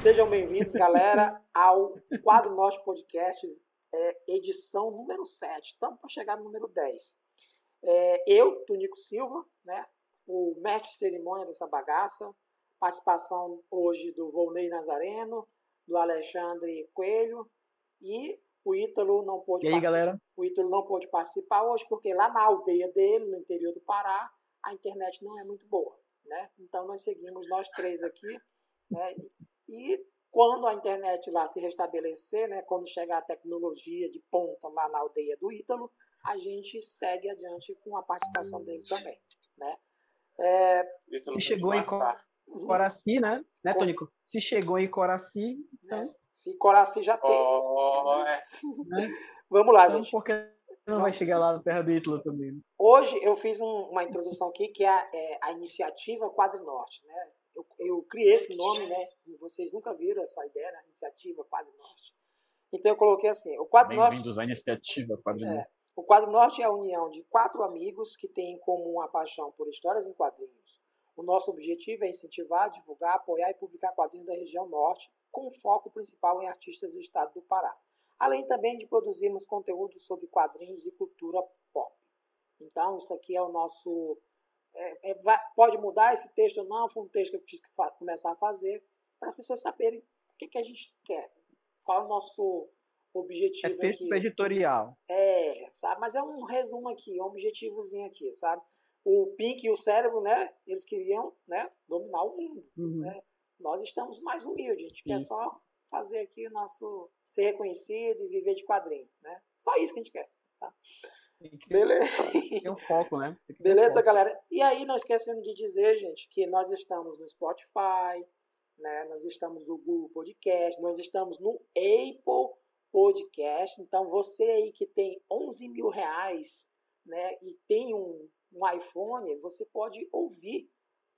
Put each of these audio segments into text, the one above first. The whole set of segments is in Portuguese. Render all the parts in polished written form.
Sejam bem-vindos, galera, ao Quadro Norte Podcast, edição número 7. Estamos para chegar no número 10. Eu, Tonico Silva, né, o mestre de cerimônia dessa bagaça. Participação hoje do Volney Nazareno, do Alexandre Coelho, e o Ítalo não pôde participar hoje porque lá na aldeia dele, no interior do Pará, a internet não é muito boa, né? Então nós seguimos nós três aqui, né? E quando a internet lá se restabelecer, né, quando chegar a tecnologia de ponta lá na aldeia do Ítalo, a gente segue adiante com a participação dele também, né? Se chegou em Coraci, né, Tonico? Se chegou em Coraci, então... Se Coraci já tem. Né? Vamos lá, então, gente. Porque não vai chegar lá na terra do Ítalo também. Né? Hoje eu fiz uma introdução aqui que é a iniciativa Quadro Norte, né? Eu criei esse nome, né? Vocês nunca viram essa ideia, né? Iniciativa Quadro Norte. Então eu coloquei assim, o Quadro Norte... Bem-vindos à iniciativa Quadro Norte. O Quadro Norte é a união de 4 amigos que têm em comum a paixão por histórias em quadrinhos. O nosso objetivo é incentivar, divulgar, apoiar e publicar quadrinhos da região norte, com foco principal em artistas do estado do Pará. Além também de produzirmos conteúdo sobre quadrinhos e cultura pop. Então isso aqui é o nosso... pode mudar esse texto ou não, foi um texto que eu quis começar a fazer, para as pessoas saberem o que a gente quer, qual é o nosso objetivo aqui. É texto editorial. Sabe? Mas é um resumo aqui, um objetivozinho aqui, sabe? O Pink e o Cérebro, né, eles queriam, né, dominar o mundo. Uhum. Né? Nós estamos mais humildes, a gente quer só fazer aqui o nosso... ser reconhecido e viver de quadrinho, né? Só isso que a gente quer, tá? Beleza? Tem um foco, né? Beleza, galera? E aí, não esquecendo de dizer, gente, que nós estamos no Spotify, né? Nós estamos no Google Podcast, nós estamos no Apple Podcast. Então, você aí que tem 11 mil reais, né, e tem um iPhone, você pode ouvir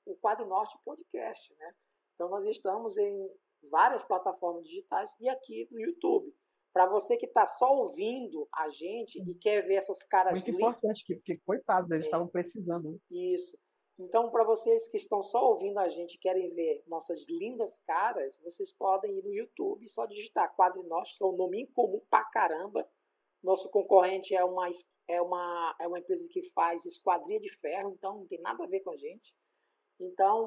o Quadro Norte Podcast, né? Então, nós estamos em várias plataformas digitais e aqui no YouTube. Para você que está só ouvindo a gente e quer ver essas caras muito importante, porque coitados, eles estavam precisando. Né? Isso. Então, para vocês que estão só ouvindo a gente e querem ver nossas lindas caras, vocês podem ir no YouTube e só digitar Quadro Norte, que é um nome incomum pra caramba. Nosso concorrente é uma empresa que faz esquadria de ferro, então não tem nada a ver com a gente. Então,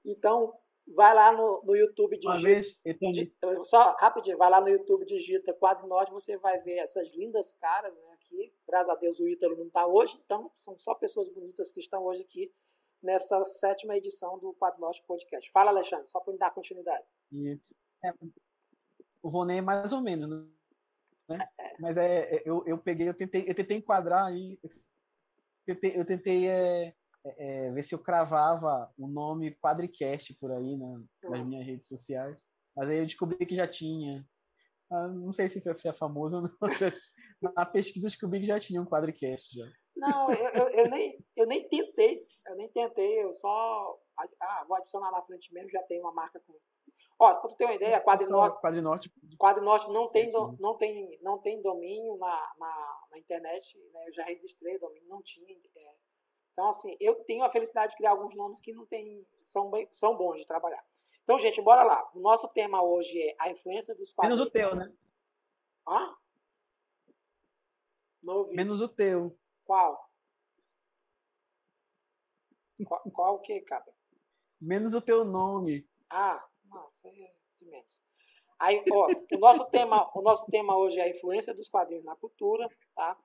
então vai lá no YouTube, só rapidinho, vai lá no YouTube, digita Quadro Norte, você vai ver essas lindas caras, né, aqui. Graças a Deus o Ítalo não está hoje, então são só pessoas bonitas que estão hoje aqui nessa 7ª edição do Quadro Norte Podcast. Fala, Alexandre, só para me dar continuidade. Isso. O Vonei é mais ou menos, né? Mas eu tentei enquadrar aí, eu tentei ver se eu cravava o nome Quadricast por aí nas minhas redes sociais, mas aí eu descobri que já tinha. Não sei se é famoso ou não. Na pesquisa eu descobri que já tinha um Quadricast. Já. Não, eu nem tentei. Eu só vou adicionar na frente mesmo, já tem uma marca com... Ó, para tu ter uma ideia, Quadro Norte não tem domínio na internet, né? Eu já registrei o domínio, não tinha. Então, assim, eu tenho a felicidade de criar alguns nomes que são bons de trabalhar. Então, gente, bora lá. O nosso tema hoje é a influência dos quadrinhos. Menos o teu, né? Não ouvi. Menos o teu. Qual o que, cara? Menos o teu nome. Não, isso aí é de menos. Aí, ó, o nosso tema hoje é a influência dos quadrinhos na cultura, tá?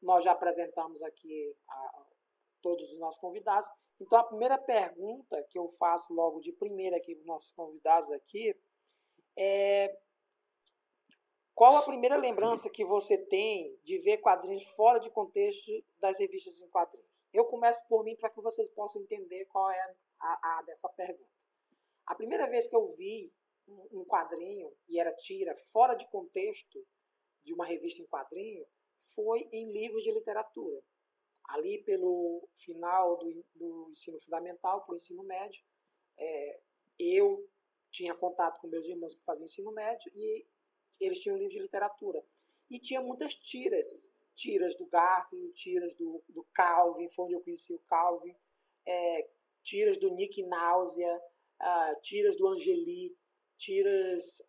Nós já apresentamos aqui todos os nossos convidados. Então, a primeira pergunta que eu faço logo de primeira aqui para os nossos convidados aqui é: qual a primeira lembrança que você tem de ver quadrinhos fora de contexto das revistas em quadrinhos? Eu começo por mim para que vocês possam entender qual é a dessa pergunta. A primeira vez que eu vi um quadrinho, e era tira, fora de contexto de uma revista em quadrinho, foi em livros de literatura. Ali pelo final do ensino fundamental para o ensino médio, eu tinha contato com meus irmãos que faziam ensino médio e eles tinham livro de literatura. E tinha muitas tiras do Garfield, tiras do Calvin, foi onde eu conheci o Calvin, tiras do Nick Náusea, tiras do Angeli, tiras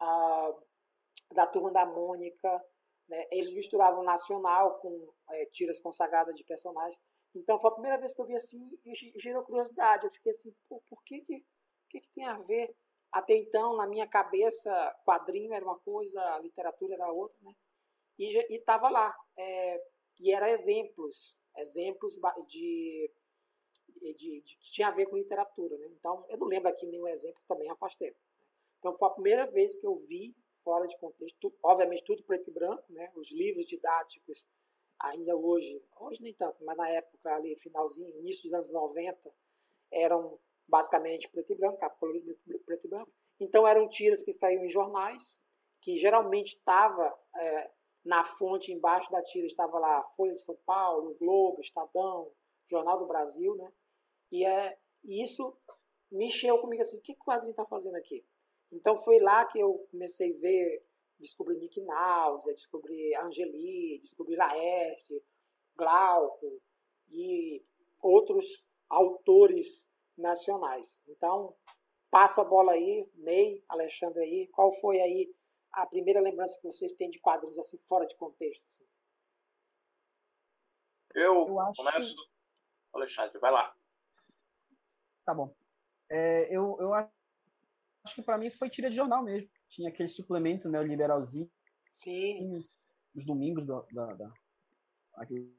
da Turma da Mônica, né? Eles misturavam nacional com tiras consagradas de personagens. Então foi a primeira vez que eu vi assim e gerou curiosidade. Eu fiquei assim, pô, por que tem a ver? Até então, na minha cabeça, quadrinho era uma coisa, literatura era outra, né? E estava lá. E eram exemplos de que tinha a ver com literatura, né? Então, eu não lembro aqui nenhum exemplo, também faz tempo. Então, foi a primeira vez que eu vi fora de contexto, obviamente tudo preto e branco, né? Os livros didáticos, ainda hoje nem tanto, mas na época ali, finalzinho, início dos anos 90, eram basicamente preto e branco, capa colorida preto e branco. Então, eram tiras que saíam em jornais, que geralmente estava na fonte, embaixo da tira, estava lá Folha de São Paulo, Globo, Estadão, Jornal do Brasil, né? E isso mexeu comigo assim, o que o quadrinho está fazendo aqui? Então foi lá que eu comecei a ver, descobri Nick Náusea, descobri Angeli, descobri Laerte, Glauco e outros autores nacionais. Então, passo a bola aí, Ney, Alexandre aí, qual foi aí a primeira lembrança que vocês têm de quadrinhos assim, fora de contexto? Assim? Eu começo... Alexandre, vai lá. Tá bom. Eu acho que para mim foi tira de jornal mesmo. Tinha aquele suplemento, né, o Liberalzinho. Sim. Os domingos aqui,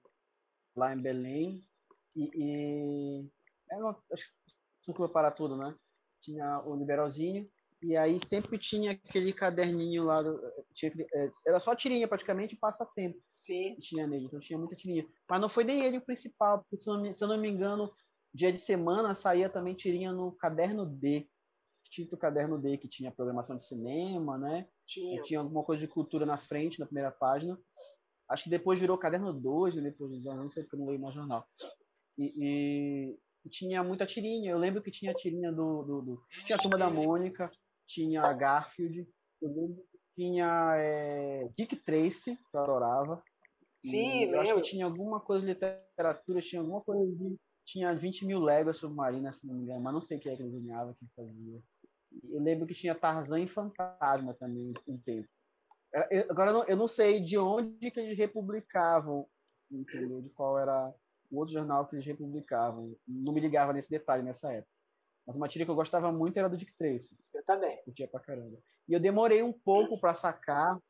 lá em Belém. Acho que Supla para tudo, né? Tinha o Liberalzinho. E aí sempre tinha aquele caderninho lá. Era só tirinha, praticamente, passatempo. Sim. Que tinha nele. Então tinha muita tirinha. Mas não foi nem ele o principal. Porque, se eu não me engano, dia de semana saía também tirinha no Caderno D. Extinto Caderno D, que tinha programação de cinema, né? Tinha alguma coisa de cultura na frente, na primeira página. Acho que depois virou Caderno 2, né? Depois, não sei porque eu não leio mais jornal. E tinha muita tirinha. Eu lembro que tinha a tirinha tinha a Turma da Mônica, tinha a Garfield, eu lembro que tinha Dick Tracy, que eu adorava. Sim, eu acho que tinha alguma coisa de literatura, tinha alguma coisa de... Tinha 20 mil léguas submarinas, se não me engano, mas não sei quem é que desenhava, quem fazia. Eu lembro que tinha Tarzan e Fantasma também, um tempo. Agora, eu não sei de onde que eles republicavam, entendeu? De qual era o outro jornal que eles republicavam. Não me ligava nesse detalhe nessa época. Mas uma tira que eu gostava muito era do Dick Tracy. Eu também. Curtia pra caramba. E eu demorei um pouco para sacar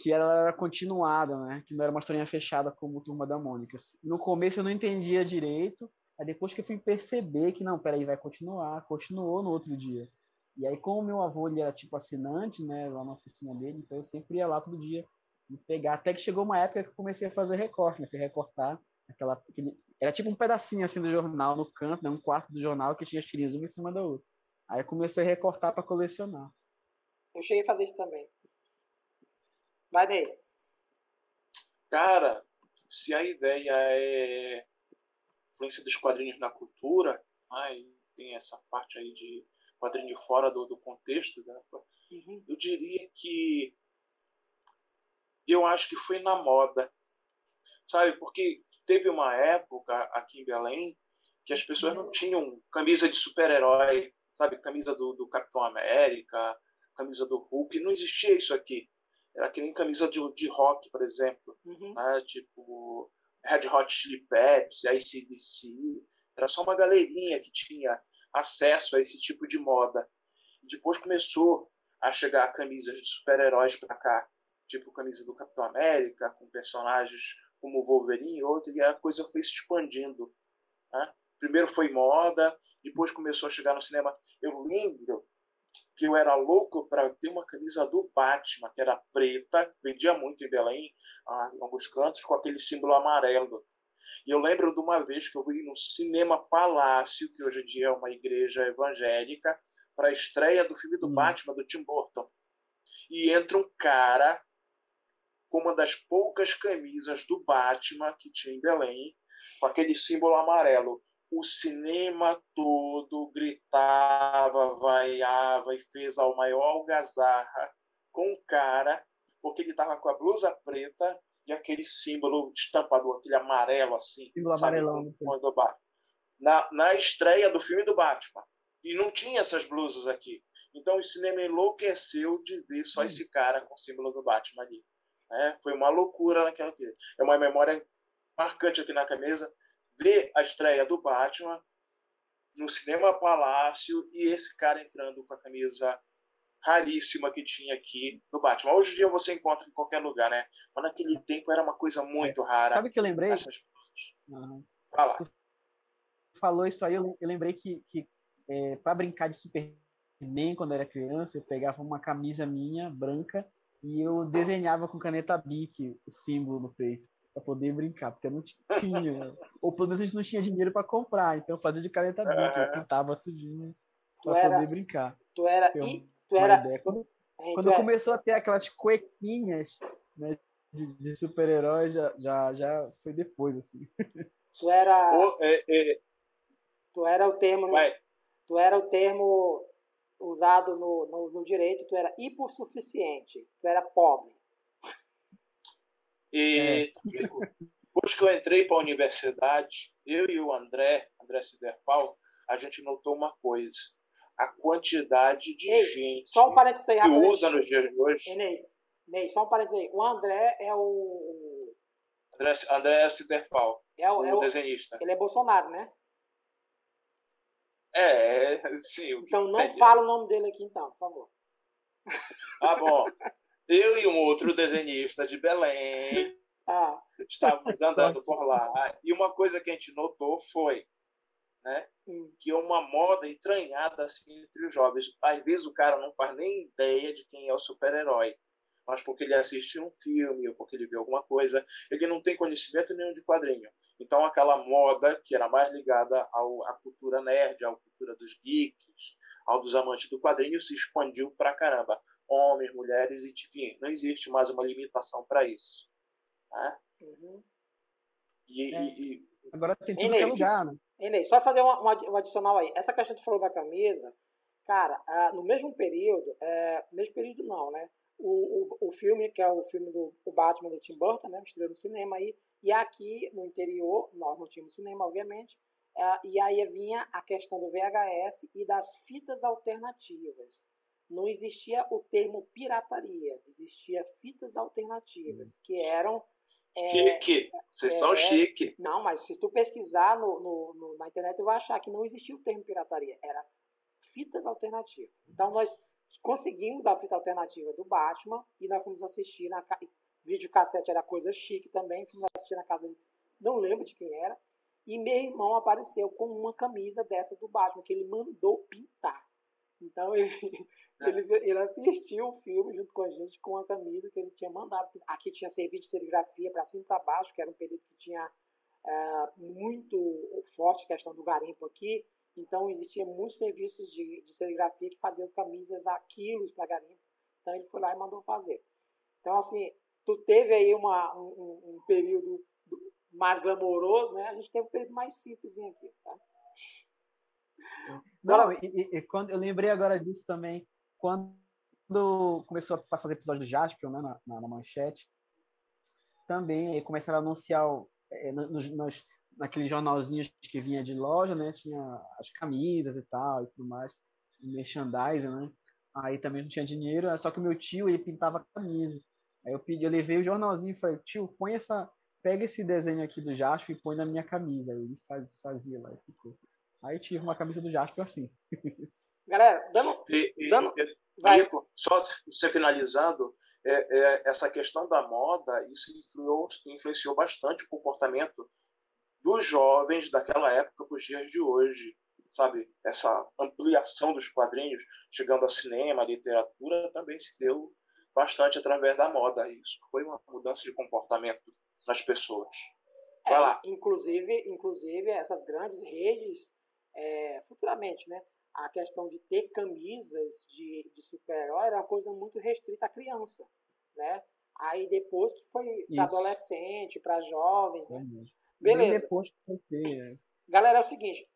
que ela era continuada, né? Que não era uma historinha fechada como Turma da Mônica. No começo eu não entendia direito, aí depois que eu fui perceber que não, peraí, vai continuar, continuou no outro dia. E aí, como meu avô ele era tipo assinante, né, lá na oficina dele, então eu sempre ia lá todo dia e pegar, até que chegou uma época que eu comecei a fazer recorte, comecei a recortar era tipo um pedacinho assim do jornal no canto, né, um quarto do jornal que tinha as tirinhas uma em cima da outra. Aí eu comecei a recortar para colecionar. Eu cheguei a fazer isso também. Vai, Ney. Cara, se a ideia é influência dos quadrinhos na cultura, aí tem essa parte aí de quadrinho fora do contexto, né? Eu diria que eu acho que foi na moda, sabe? Porque teve uma época aqui em Belém que as pessoas não tinham camisa de super-herói, sabe? Camisa do Capitão América, camisa do Hulk, não existia isso aqui. Era que nem camisa de rock, por exemplo, né? Tipo Red Hot Chili Peppers, AC/DC. Era só uma galerinha que tinha acesso a esse tipo de moda. Depois começou a chegar camisas de super-heróis para cá, tipo camisa do Capitão América, com personagens como o Wolverine e outro, e a coisa foi se expandindo. Né? Primeiro foi moda, depois começou a chegar no cinema. Eu lembro que eu era louco para ter uma camisa do Batman, que era preta, vendia muito em Belém, em alguns cantos, com aquele símbolo amarelo. E eu lembro de uma vez que eu fui no Cinema Palácio, que hoje em dia é uma igreja evangélica, para a estreia do filme do Batman, do Tim Burton. E entra um cara com uma das poucas camisas do Batman que tinha em Belém, com aquele símbolo amarelo. O cinema todo gritava, vaiava e fez a maior algazarra com o cara, porque ele estava com a blusa preta e aquele símbolo estampador, aquele amarelo assim. Símbolo amarelão. na estreia do filme do Batman. E não tinha essas blusas aqui. Então o cinema enlouqueceu de ver só esse cara com o símbolo do Batman ali. Foi uma loucura naquela coisa. É uma memória marcante aqui na camisa ver a estreia do Batman no Cinema Palácio e esse cara entrando com a camisa raríssima que tinha aqui no Batman. Hoje em dia você encontra em qualquer lugar, né? Mas naquele tempo era uma coisa muito rara. Sabe o que eu lembrei? Essas blusas. Fala. Falou isso aí, eu lembrei que para brincar de Superman quando eu era criança, eu pegava uma camisa minha, branca, e eu desenhava com caneta Bic o símbolo no peito, para poder brincar, porque eu não tinha, ou pelo menos a gente não tinha dinheiro para comprar, então eu fazia de caneta Bic, eu pintava tudinho para poder brincar. Quando começou a ter aquelas cuequinhas, né, de super-herói, já foi depois, assim. Tu era o termo usado no direito, tu era hipossuficiente, tu era pobre. E depois que eu entrei para a universidade, eu e o André Siderfal, a gente notou uma coisa. A quantidade de gente só um parênteses aí, que usa nos dias de hoje. Ney, só um parênteses aí. O André é o... André Siderfal, o desenhista. Ele é Bolsonaro, né? Sim. Então não fala o nome dele aqui, então, por favor. Ah, bom. Eu e um outro desenhista de Belém estávamos andando por lá. E uma coisa que a gente notou foi, né, que é uma moda entranhada assim, entre os jovens. Às vezes o cara não faz nem ideia de quem é o super-herói, mas porque ele assiste um filme ou porque ele vê alguma coisa, ele não tem conhecimento nenhum de quadrinho. Então aquela moda que era mais ligada à cultura nerd, à cultura dos geeks, ao dos amantes do quadrinho, se expandiu pra caramba. Homens, mulheres, enfim, não existe mais uma limitação para isso. Né? Agora tem tudo que é lugar, né? Ney, só fazer um adicional aí. Essa questão que tu falou da camisa, cara, no mesmo período não, né? O filme, que é o filme do Batman de Tim Burton, né? Estreou no cinema aí. E aqui no interior, nós não tínhamos cinema, obviamente. E aí vinha a questão do VHS e das fitas alternativas. Não existia o termo pirataria, existia fitas alternativas, que eram... Chique, vocês são chique. Não, mas se tu pesquisar na internet, tu vai achar que não existia o termo pirataria, era fitas alternativas. Então nós conseguimos a fita alternativa do Batman e nós fomos assistir videocassete era coisa chique também, fomos assistir na casa, não lembro de quem era, e meu irmão apareceu com uma camisa dessa do Batman, que ele mandou pintar. Então ele assistiu o filme junto com a gente com a camisa que ele tinha mandado. Aqui tinha serviço de serigrafia para cima e para baixo, que era um período que tinha muito forte a questão do garimpo aqui. Então existia muitos serviços de serigrafia que faziam camisas a quilos para garimpo. Então ele foi lá e mandou fazer. Então assim, tu teve aí um período mais glamouroso, né? A gente teve um período mais simplesinho aqui, tá? Não, quando eu lembrei agora disso também, quando começou a passar os episódios do Jaspion, né, na manchete, também começaram a anunciar naqueles jornalzinhos que vinha de loja, né, tinha as camisas e tal, e tudo mais, merchandising, né, aí também não tinha dinheiro, só que o meu tio, ele pintava camisa, aí eu levei o jornalzinho e falei, tio, pega esse desenho aqui do Jaspion e põe na minha camisa, aí ele fazia lá, e ficou. Aí tive uma camisa do Jaspion assim. Galera, só você finalizando, essa questão da moda, isso influenciou bastante o comportamento dos jovens daquela época para os dias de hoje. Sabe? Essa ampliação dos quadrinhos, chegando ao cinema, à literatura, também se deu bastante através da moda. Isso foi uma mudança de comportamento nas pessoas. Vai lá. Inclusive, essas grandes redes, futuramente, né? A questão de ter camisas de super-herói era uma coisa muito restrita à criança, né? Aí depois que foi para adolescente, para jovens, né? Beleza. Depois que foi ter, Galera, é o seguinte,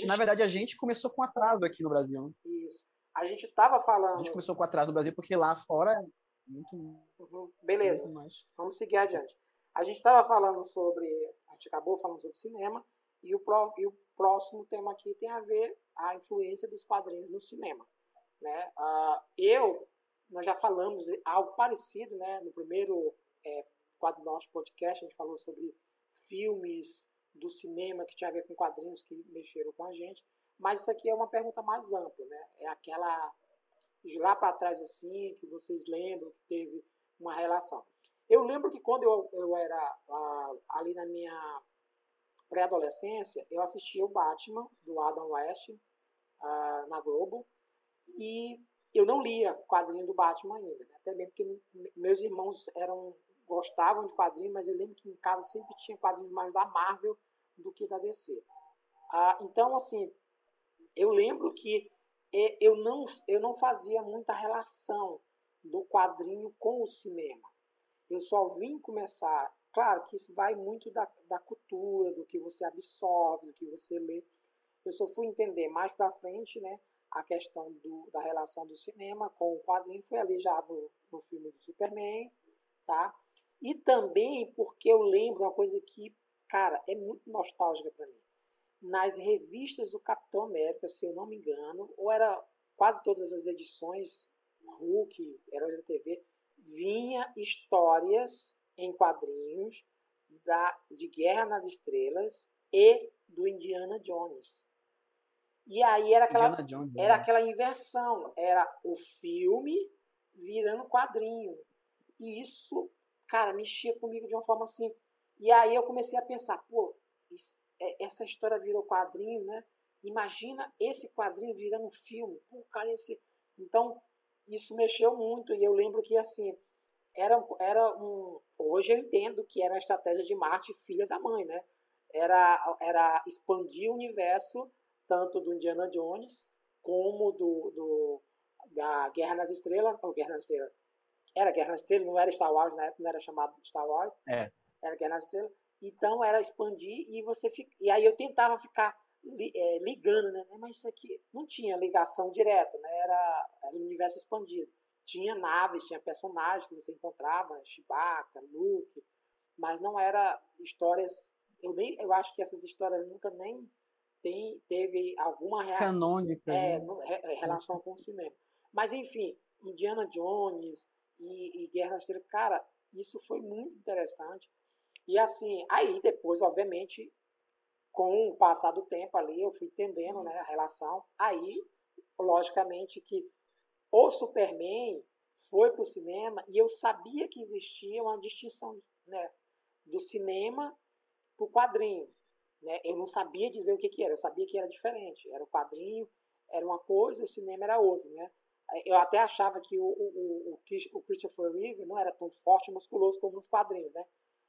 na verdade a gente começou com atraso aqui no Brasil, né? Isso. A gente estava falando... A gente começou com atraso no Brasil porque lá fora é muito... Beleza, muito mais. Vamos seguir adiante. A gente estava falando sobre... A gente acabou falando sobre cinema e o próximo tema aqui tem a ver a influência dos quadrinhos no cinema, né? Nós já falamos algo parecido, né? No primeiro quadro do nosso podcast, a gente falou sobre filmes do cinema que tinha a ver com quadrinhos que mexeram com a gente, mas isso aqui é uma pergunta mais ampla, né? É aquela de lá para trás assim, que vocês lembram que teve uma relação. Eu lembro que quando eu era ali na minha pré-adolescência, eu assistia o Batman, do Adam West, na Globo, e eu não lia quadrinho do Batman ainda, né? Até mesmo porque meus irmãos gostavam de quadrinhos, mas eu lembro que em casa sempre tinha quadrinhos mais da Marvel do que da DC. Então, assim, eu lembro que eu não fazia muita relação do quadrinho com o cinema. Eu só vim começar... Claro que isso vai muito da cultura, do que você absorve, do que você lê. Eu só fui entender mais para frente, né, a questão da relação do cinema com o quadrinho. Foi ali já no filme do Superman, tá? E também porque eu lembro uma coisa que, cara, é muito nostálgica para mim. Nas revistas do Capitão América, se eu não me engano, ou era quase todas as edições, Hulk, Heróis da TV, vinha histórias em quadrinhos de Guerra nas Estrelas e do Indiana Jones. E aí era aquela inversão, era o filme virando quadrinho. E isso, cara, mexia comigo de uma forma assim. E aí eu comecei a pensar, pô, essa história virou quadrinho, né? Imagina esse quadrinho virando filme. Pô, cara, Então, isso mexeu muito. E eu lembro que, assim, hoje eu entendo que era uma estratégia de marketing filha da mãe, né? Era expandir o universo tanto do Indiana Jones como da Guerra nas Estrelas. Ou Guerra nas Estrelas. Era Guerra nas Estrelas, não era Star Wars na época, não era chamado Star Wars. Era Guerra nas Estrelas. Então era expandir e aí eu tentava ficar ligando, né? Mas isso aqui não tinha ligação direta, né? Era um universo expandido. Tinha naves, tinha personagens que você encontrava, Chewbacca, Luke, mas não era histórias. Eu acho que essas histórias nunca nem teve alguma reação, canônica, relação com o cinema. Mas enfim, Indiana Jones e Guerra nas Estrelas, cara, isso foi muito interessante. E assim, aí depois, obviamente, com o passar do tempo ali, eu fui entendendo, né, a relação. Aí, logicamente, que o Superman foi para o cinema e eu sabia que existia uma distinção, né, do cinema para o quadrinho. Né? Eu não sabia dizer o que era, eu sabia que era diferente. Era o quadrinho, era uma coisa, o cinema era outra. Né? Eu até achava que o Christopher Reeve não era tão forte e musculoso como nos quadrinhos. Né?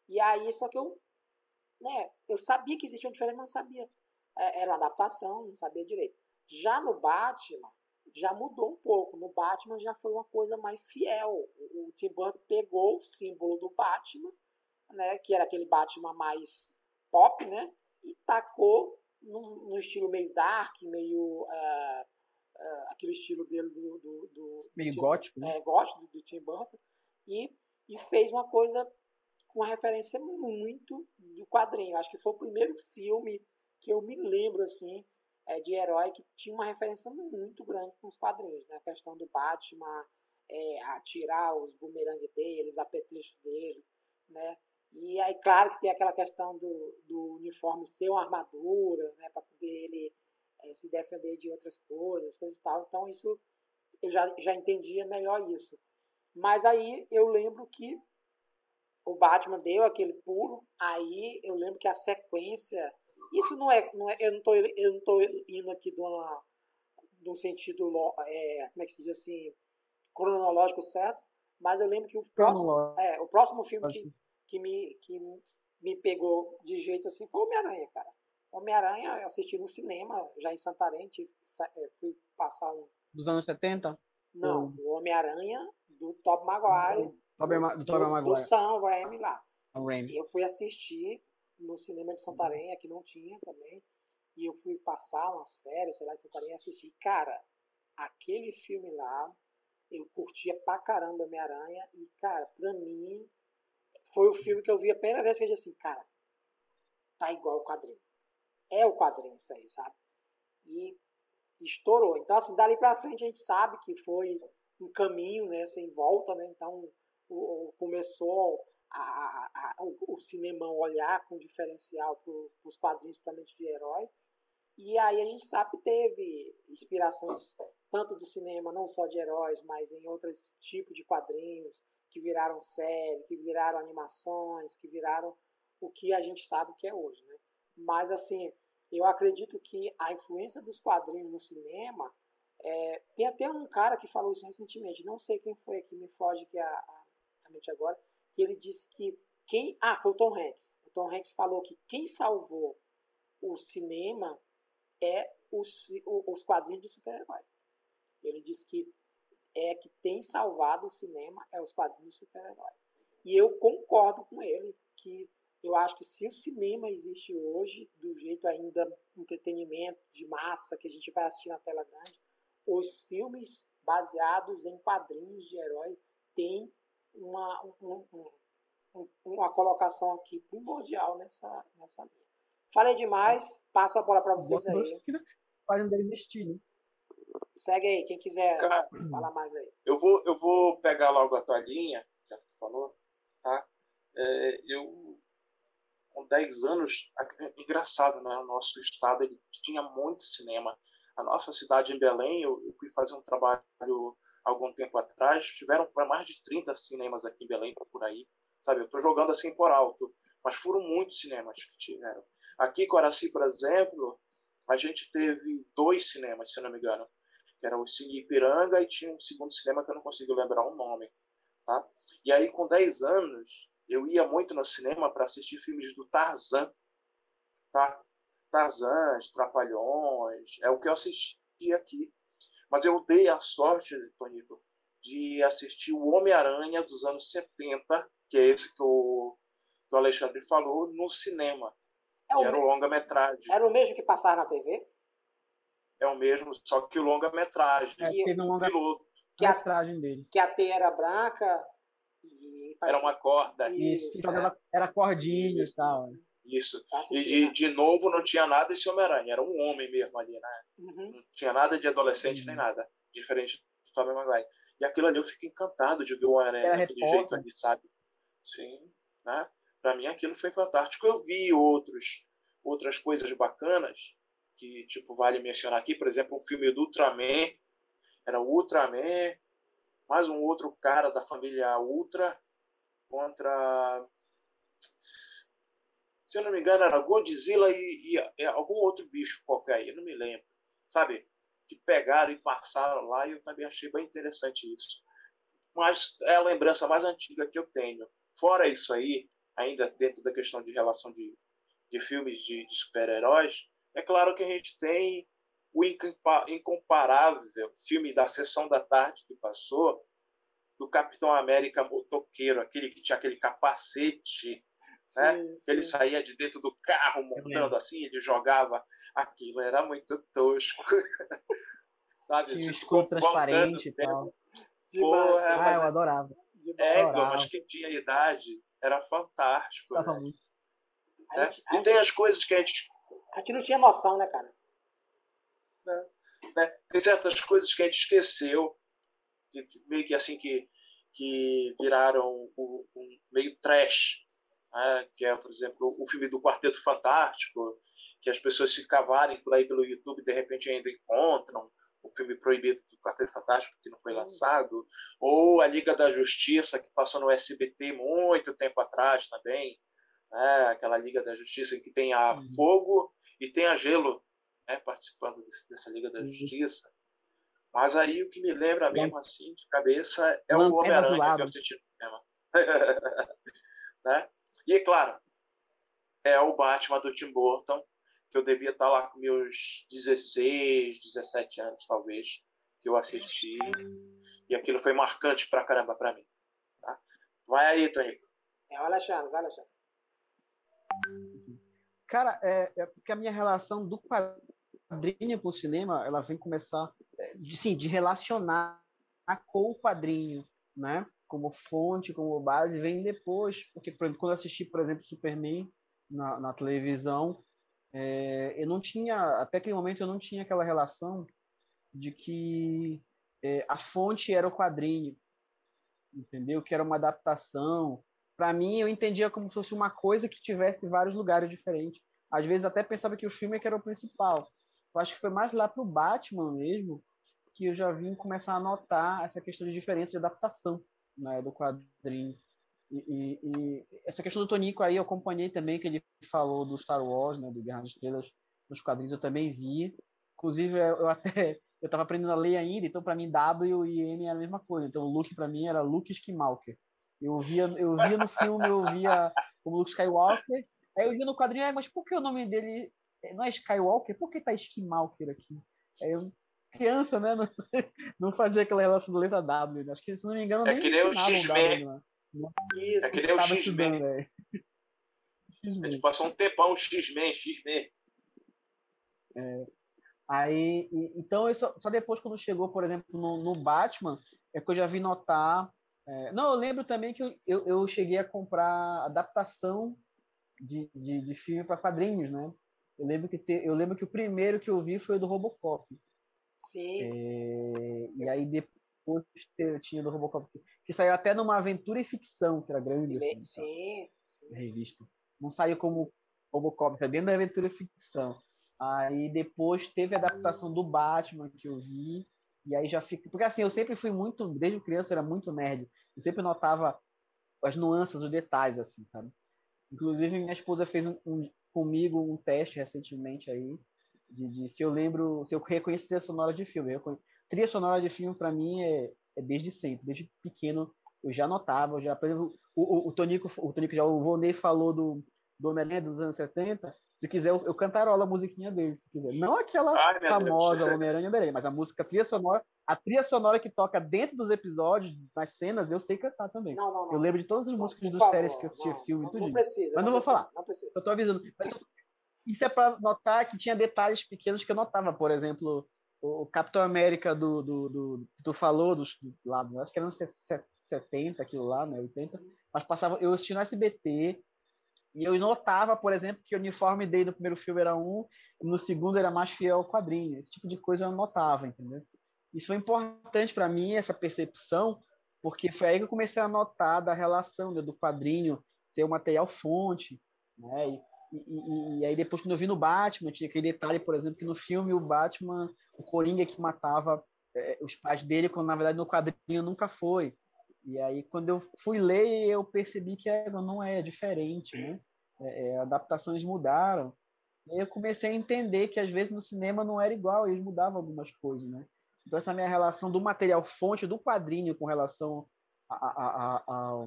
E aí, só que eu sabia que existia uma diferença, mas não sabia. Era uma adaptação, não sabia direito. Já no Batman, já mudou um pouco. No Batman já foi uma coisa mais fiel. O Tim Burton pegou o símbolo do Batman, né, que era aquele Batman mais pop, né, e tacou no estilo meio dark, meio aquele estilo dele meio gótico, né? Gótico do Tim Burton, e fez uma coisa com uma referência muito do quadrinho. Acho que foi o primeiro filme que eu me lembro assim, de herói que tinha uma referência muito grande com os quadrinhos, né? A questão do Batman atirar os bumerangues dele, os apetrechos dele, né? E aí, claro que tem aquela questão do uniforme ser uma armadura, né? Para poder ele se defender de outras coisas e tal. Então, isso eu já entendia melhor isso. Mas aí eu lembro que o Batman deu aquele pulo, aí eu lembro que a sequência... Isso não é eu não tô indo aqui de um sentido, como é que se diz assim, cronológico certo, mas eu lembro que o próximo filme que me pegou de jeito assim foi Homem-Aranha, cara. Homem-Aranha eu assisti no cinema, já em Santarém, fui passar Dos anos 70? Não, o Homem-Aranha do Tobey Maguire, do Sam Raimi lá. Eu fui assistir no cinema de Santarém, aqui não tinha também, e eu fui passar umas férias, sei lá, em Santarém e assisti. Cara, aquele filme lá, eu curtia pra caramba Homem-Aranha, e, cara, pra mim, foi o filme que eu vi a primeira vez que eu disse assim, cara, tá igual o quadrinho. é o quadrinho isso aí, sabe? E estourou. Então, assim, dali pra frente a gente sabe que foi um caminho, né, sem volta, né? Então, começou o cinema olhar com diferencial para os quadrinhos, principalmente de herói. E aí a gente sabe que teve inspirações tanto do cinema, não só de heróis, mas em outros tipos de quadrinhos, que viraram série, que viraram animações, que viraram o que a gente sabe que é hoje, né? Mas, assim, eu acredito que a influência dos quadrinhos no cinema... tem até um cara que falou isso recentemente, não sei quem foi aqui, me foge aqui a mente agora, que ele disse que foi o Tom Hanks. O Tom Hanks falou que quem salvou o cinema é os quadrinhos de super-herói. Ele disse que tem salvado o cinema é os quadrinhos de super-herói. E eu concordo com ele, que eu acho que se o cinema existe hoje, do jeito ainda entretenimento de massa que a gente vai assistir na tela grande, os filmes baseados em quadrinhos de herói têm uma colocação aqui primordial nessa linha. Falei demais, passo a bola para vocês aí. Podem desistir, né? Segue aí, quem quiser Cara, falar mais aí. Eu vou pegar logo a tua linha, já que tu falou, tá? Eu, com 10 anos, engraçado, né? O nosso estado ele tinha muito cinema. A nossa cidade em Belém, eu fui fazer um trabalho algum tempo atrás, tiveram mais de 30 cinemas aqui em Belém, por aí, sabe? Eu estou jogando assim por alto, mas foram muitos cinemas que tiveram. Aqui em Coraci, por exemplo, a gente teve 2 cinemas, se eu não me engano, que era o Cine Ipiranga e tinha um segundo cinema que eu não consigo lembrar o nome, tá? E aí, com 10 anos, eu ia muito no cinema para assistir filmes do Tarzan, tá? Tarzan, Trapalhões, é o que eu assisti aqui. Mas eu dei a sorte, Tonico, de assistir o Homem-Aranha dos anos 70, que é esse que o Alexandre falou, no cinema. Que era o longa-metragem. Era o mesmo que passava na TV? É o mesmo, só que o longa-metragem. Teve um longa-metragem dele. Que a teia era branca e era uma corda. Isso, era cordinha e tal. Isso. E de novo não tinha nada esse Homem-Aranha, era um homem mesmo ali, né? Uhum. Não tinha nada de adolescente nem nada. Diferente do Tobey Maguire. E aquilo ali eu fico encantado de ver o Homem-Aranha daquele jeito ali, sabe? Sim, né? Pra mim aquilo foi fantástico. Eu vi outras coisas bacanas que, tipo, vale mencionar aqui, por exemplo, um filme do Ultraman. Era o Ultraman, mais um outro cara da família Ultra contra... Se eu não me engano, era Godzilla e algum outro bicho qualquer, eu não me lembro. Sabe? Que pegaram e passaram lá e eu também achei bem interessante isso. Mas é a lembrança mais antiga que eu tenho. Fora isso aí, ainda dentro da questão de relação de filmes de super-heróis, é claro que a gente tem o incomparável filme da Sessão da Tarde que passou, do Capitão América motoqueiro, aquele que tinha aquele capacete, né? Sim. Ele saía de dentro do carro montando assim, ele jogava aquilo, era muito tosco. Sabe? Tinha escudo transparente e tal. Porra, eu adorava. Mas quem tinha idade era fantástico. Né? Muito. E tem as coisas que a gente não tinha noção, né, cara? Né? Tem certas coisas que a gente esqueceu, meio que assim que viraram um meio trash, né? Que é, por exemplo, o filme do Quarteto Fantástico, que as pessoas se cavarem por aí pelo YouTube e de repente ainda encontram o filme proibido do Quarteto Fantástico que não foi lançado, ou a Liga da Justiça que passou no SBT muito tempo atrás também, né? Aquela Liga da Justiça que tem a Fogo e tem a Gelo, né? Participando dessa Liga da Justiça. Mas aí o que me lembra mesmo assim de cabeça é o Homem-Aranha que eu assisti no cinema. Né? E claro, é o Batman do Tim Burton, que eu devia estar lá com meus 16, 17 anos, talvez, que eu assisti. E aquilo foi marcante pra caramba pra mim. Tá? Vai aí, Tonico. Vai, Alexandre. Cara, porque a minha relação do quadrinho com o cinema, ela vem começar de relacionar com o quadrinho, né? Como fonte, como base, vem depois. Porque, por exemplo, quando eu assisti, por exemplo, Superman na televisão, eu não tinha, até aquele momento eu não tinha aquela relação de que a fonte era o quadrinho, entendeu? Que era uma adaptação. Para mim, eu entendia como se fosse uma coisa que tivesse vários lugares diferentes. Às vezes até pensava que o filme é que era o principal. Eu acho que foi mais lá pro Batman mesmo que eu já vim começar a notar essa questão de diferença de adaptação, né, do quadrinho. E essa questão do Tonico aí eu acompanhei também, que ele falou do Star Wars, né, do Guerra das Estrelas, nos quadrinhos eu também vi. Inclusive, eu estava aprendendo a ler ainda, então para mim W e M era a mesma coisa. Então o Luke para mim era Luke Skywalker. Eu via no filme, eu via como Luke Skywalker. Aí eu via no quadrinho, mas por que o nome dele não é Skywalker? Por que tá Skywalker aqui? Aí eu, criança, né? Não, não fazia aquela relação do letra W. Né? Acho que, se não me engano, nem que nem o ensinavam X-Men. W. Né? É que nem o X-Men. A gente passou um tempão, X-Men. Aí, então, só depois, quando chegou, por exemplo, no Batman, é que eu já vi notar. Não, eu lembro também que eu cheguei a comprar adaptação de filme para quadrinhos, né? Eu lembro que o primeiro que eu vi foi o do Robocop. Sim. E aí depois tinha do Robocop, que saiu até numa Aventura e Ficção, que era grande. Assim, sim. Revista. Não saiu como Robocop, foi dentro da Aventura e Ficção. Aí depois teve a adaptação do Batman que eu vi. E aí já fica. Porque assim, eu sempre fui muito. Desde criança eu era muito nerd. Eu sempre notava as nuances, os detalhes, assim, sabe? Inclusive, minha esposa fez comigo um teste recentemente aí. De se eu lembro. Se eu reconheço trilha sonora de filme. Trilha sonora de filme, para mim, é desde sempre. Desde pequeno, eu já notava. Por exemplo, o Tonico já, o Vonei falou do Homem-Aranha dos anos 70. Se quiser, eu cantarolo a musiquinha dele, se quiser. Não aquela famosa Homem-Aranha, mas a trilha sonora que toca dentro dos episódios, nas cenas, eu sei cantar também. Não. Eu lembro de todas as músicas das séries que eu assistia, filme e tudo. Não precisa. Mas não vou falar. Não precisa. Eu tô avisando. Mas isso é para notar que tinha detalhes pequenos que eu notava. Por exemplo, o Capitão América que tu falou, do lado, acho que era nos 70, aquilo lá, né, 80. Mas eu assisti no SBT. E eu notava, por exemplo, que o uniforme dele no primeiro filme era no segundo era mais fiel ao quadrinho. Esse tipo de coisa eu notava, entendeu? Isso foi importante para mim, essa percepção, porque foi aí que eu comecei a notar da relação, né, do quadrinho ser o material fonte, né? E aí depois, quando eu vi no Batman, tinha aquele detalhe, por exemplo, que no filme o Batman, o Coringa que matava os pais dele, quando na verdade no quadrinho nunca foi. E aí, quando eu fui ler, eu percebi que não é diferente, né? Adaptações mudaram. E aí eu comecei a entender que, às vezes, no cinema não era igual, eles mudavam algumas coisas, né? Então, essa minha relação do material fonte, do quadrinho, com relação à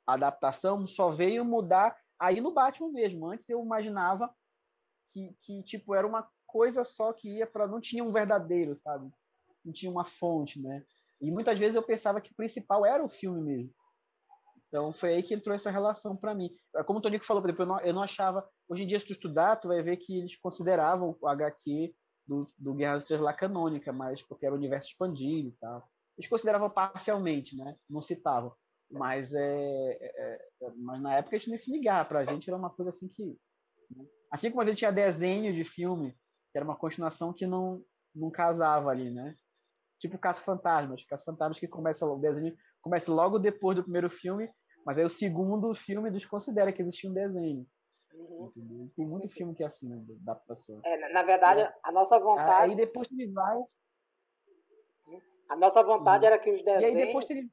adaptação, só veio mudar aí no Batman mesmo. Antes eu imaginava que tipo, era uma coisa só que ia para... Não tinha um verdadeiro, sabe? Não tinha uma fonte, né? E muitas vezes eu pensava que o principal era o filme mesmo. Então foi aí que entrou essa relação para mim. Como o Tonico falou, eu não achava... Hoje em dia, se tu estudar, tu vai ver que eles consideravam o HQ do Guerra das Estrelas lá canônica, mas porque era o universo expandido e tal. Eles consideravam parcialmente, né? Não citavam. Mas, mas na época a gente nem se ligava. Pra gente era uma coisa assim que... Né? Assim como a gente tinha desenho de filme, que era uma continuação que não casava ali, né? Tipo Caça-Fantasmas que o desenho começa logo depois do primeiro filme, mas aí o segundo filme desconsidera que existia um desenho. Uhum. Tem muito filme que é assim, né, da adaptação. Na verdade, a nossa vontade... Aí depois teve vários... A nossa vontade era que os desenhos... E aí depois teve...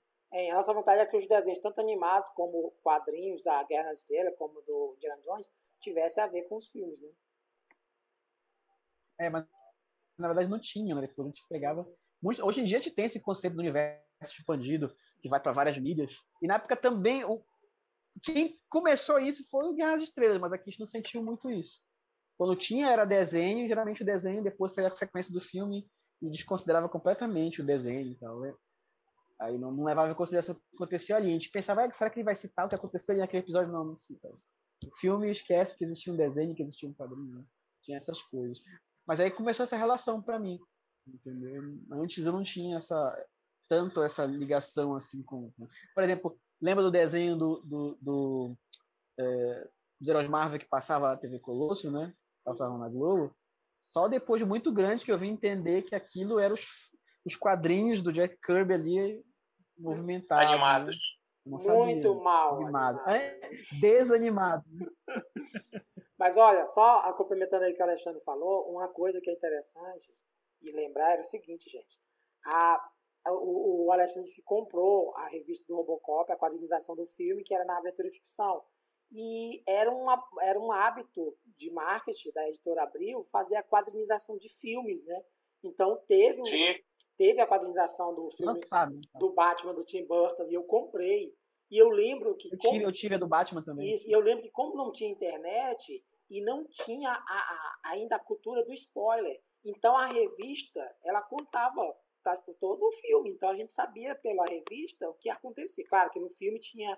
A nossa vontade era que os desenhos, tanto animados como quadrinhos da Guerra nas Estrelas, como do Indiana Jones, tivessem a ver com os filmes, né? Mas na verdade não tinha, né? Depois a gente pegava... Hoje em dia a gente tem esse conceito do universo expandido, que vai para várias mídias. E na época também, quem começou isso foi o Guerra das Estrelas, mas aqui a gente não sentiu muito isso. Quando tinha era desenho, geralmente o desenho depois saía a sequência do filme e desconsiderava completamente o desenho e tal, né? Aí não levava em consideração o que aconteceu ali. A gente pensava, será que ele vai citar o que aconteceu ali naquele episódio? Não cita. O filme esquece que existia um desenho, que existia um quadrinho, né? Tinha essas coisas. Mas aí começou essa relação para mim. Entendeu? Antes eu não tinha tanto essa ligação assim com... Por exemplo, lembra do desenho dos Heróis Marvel que passava na TV Colosso, né? passavam na Globo, só depois de muito grande que eu vim entender que aquilo eram os quadrinhos do Jack Kirby ali movimentados. Animados. Né? Muito mal. Animado. Desanimado. Mas olha, só complementando aí o que o Alexandre falou, uma coisa que é interessante e lembrar era o seguinte, gente. O Alexandre se comprou a revista do Robocop, a quadrinização do filme, que era na Aventura e Ficção. E era um hábito de marketing da editora Abril fazer a quadrinização de filmes, né? Então teve a quadrinização do filme do Batman, do Tim Burton, e eu comprei. E eu lembro que... Eu tive a do Batman também. Isso, e eu lembro que como não tinha internet e não tinha ainda a cultura do spoiler, então a revista, ela contava todo o filme. Então a gente sabia pela revista o que acontecia. Claro que no filme tinha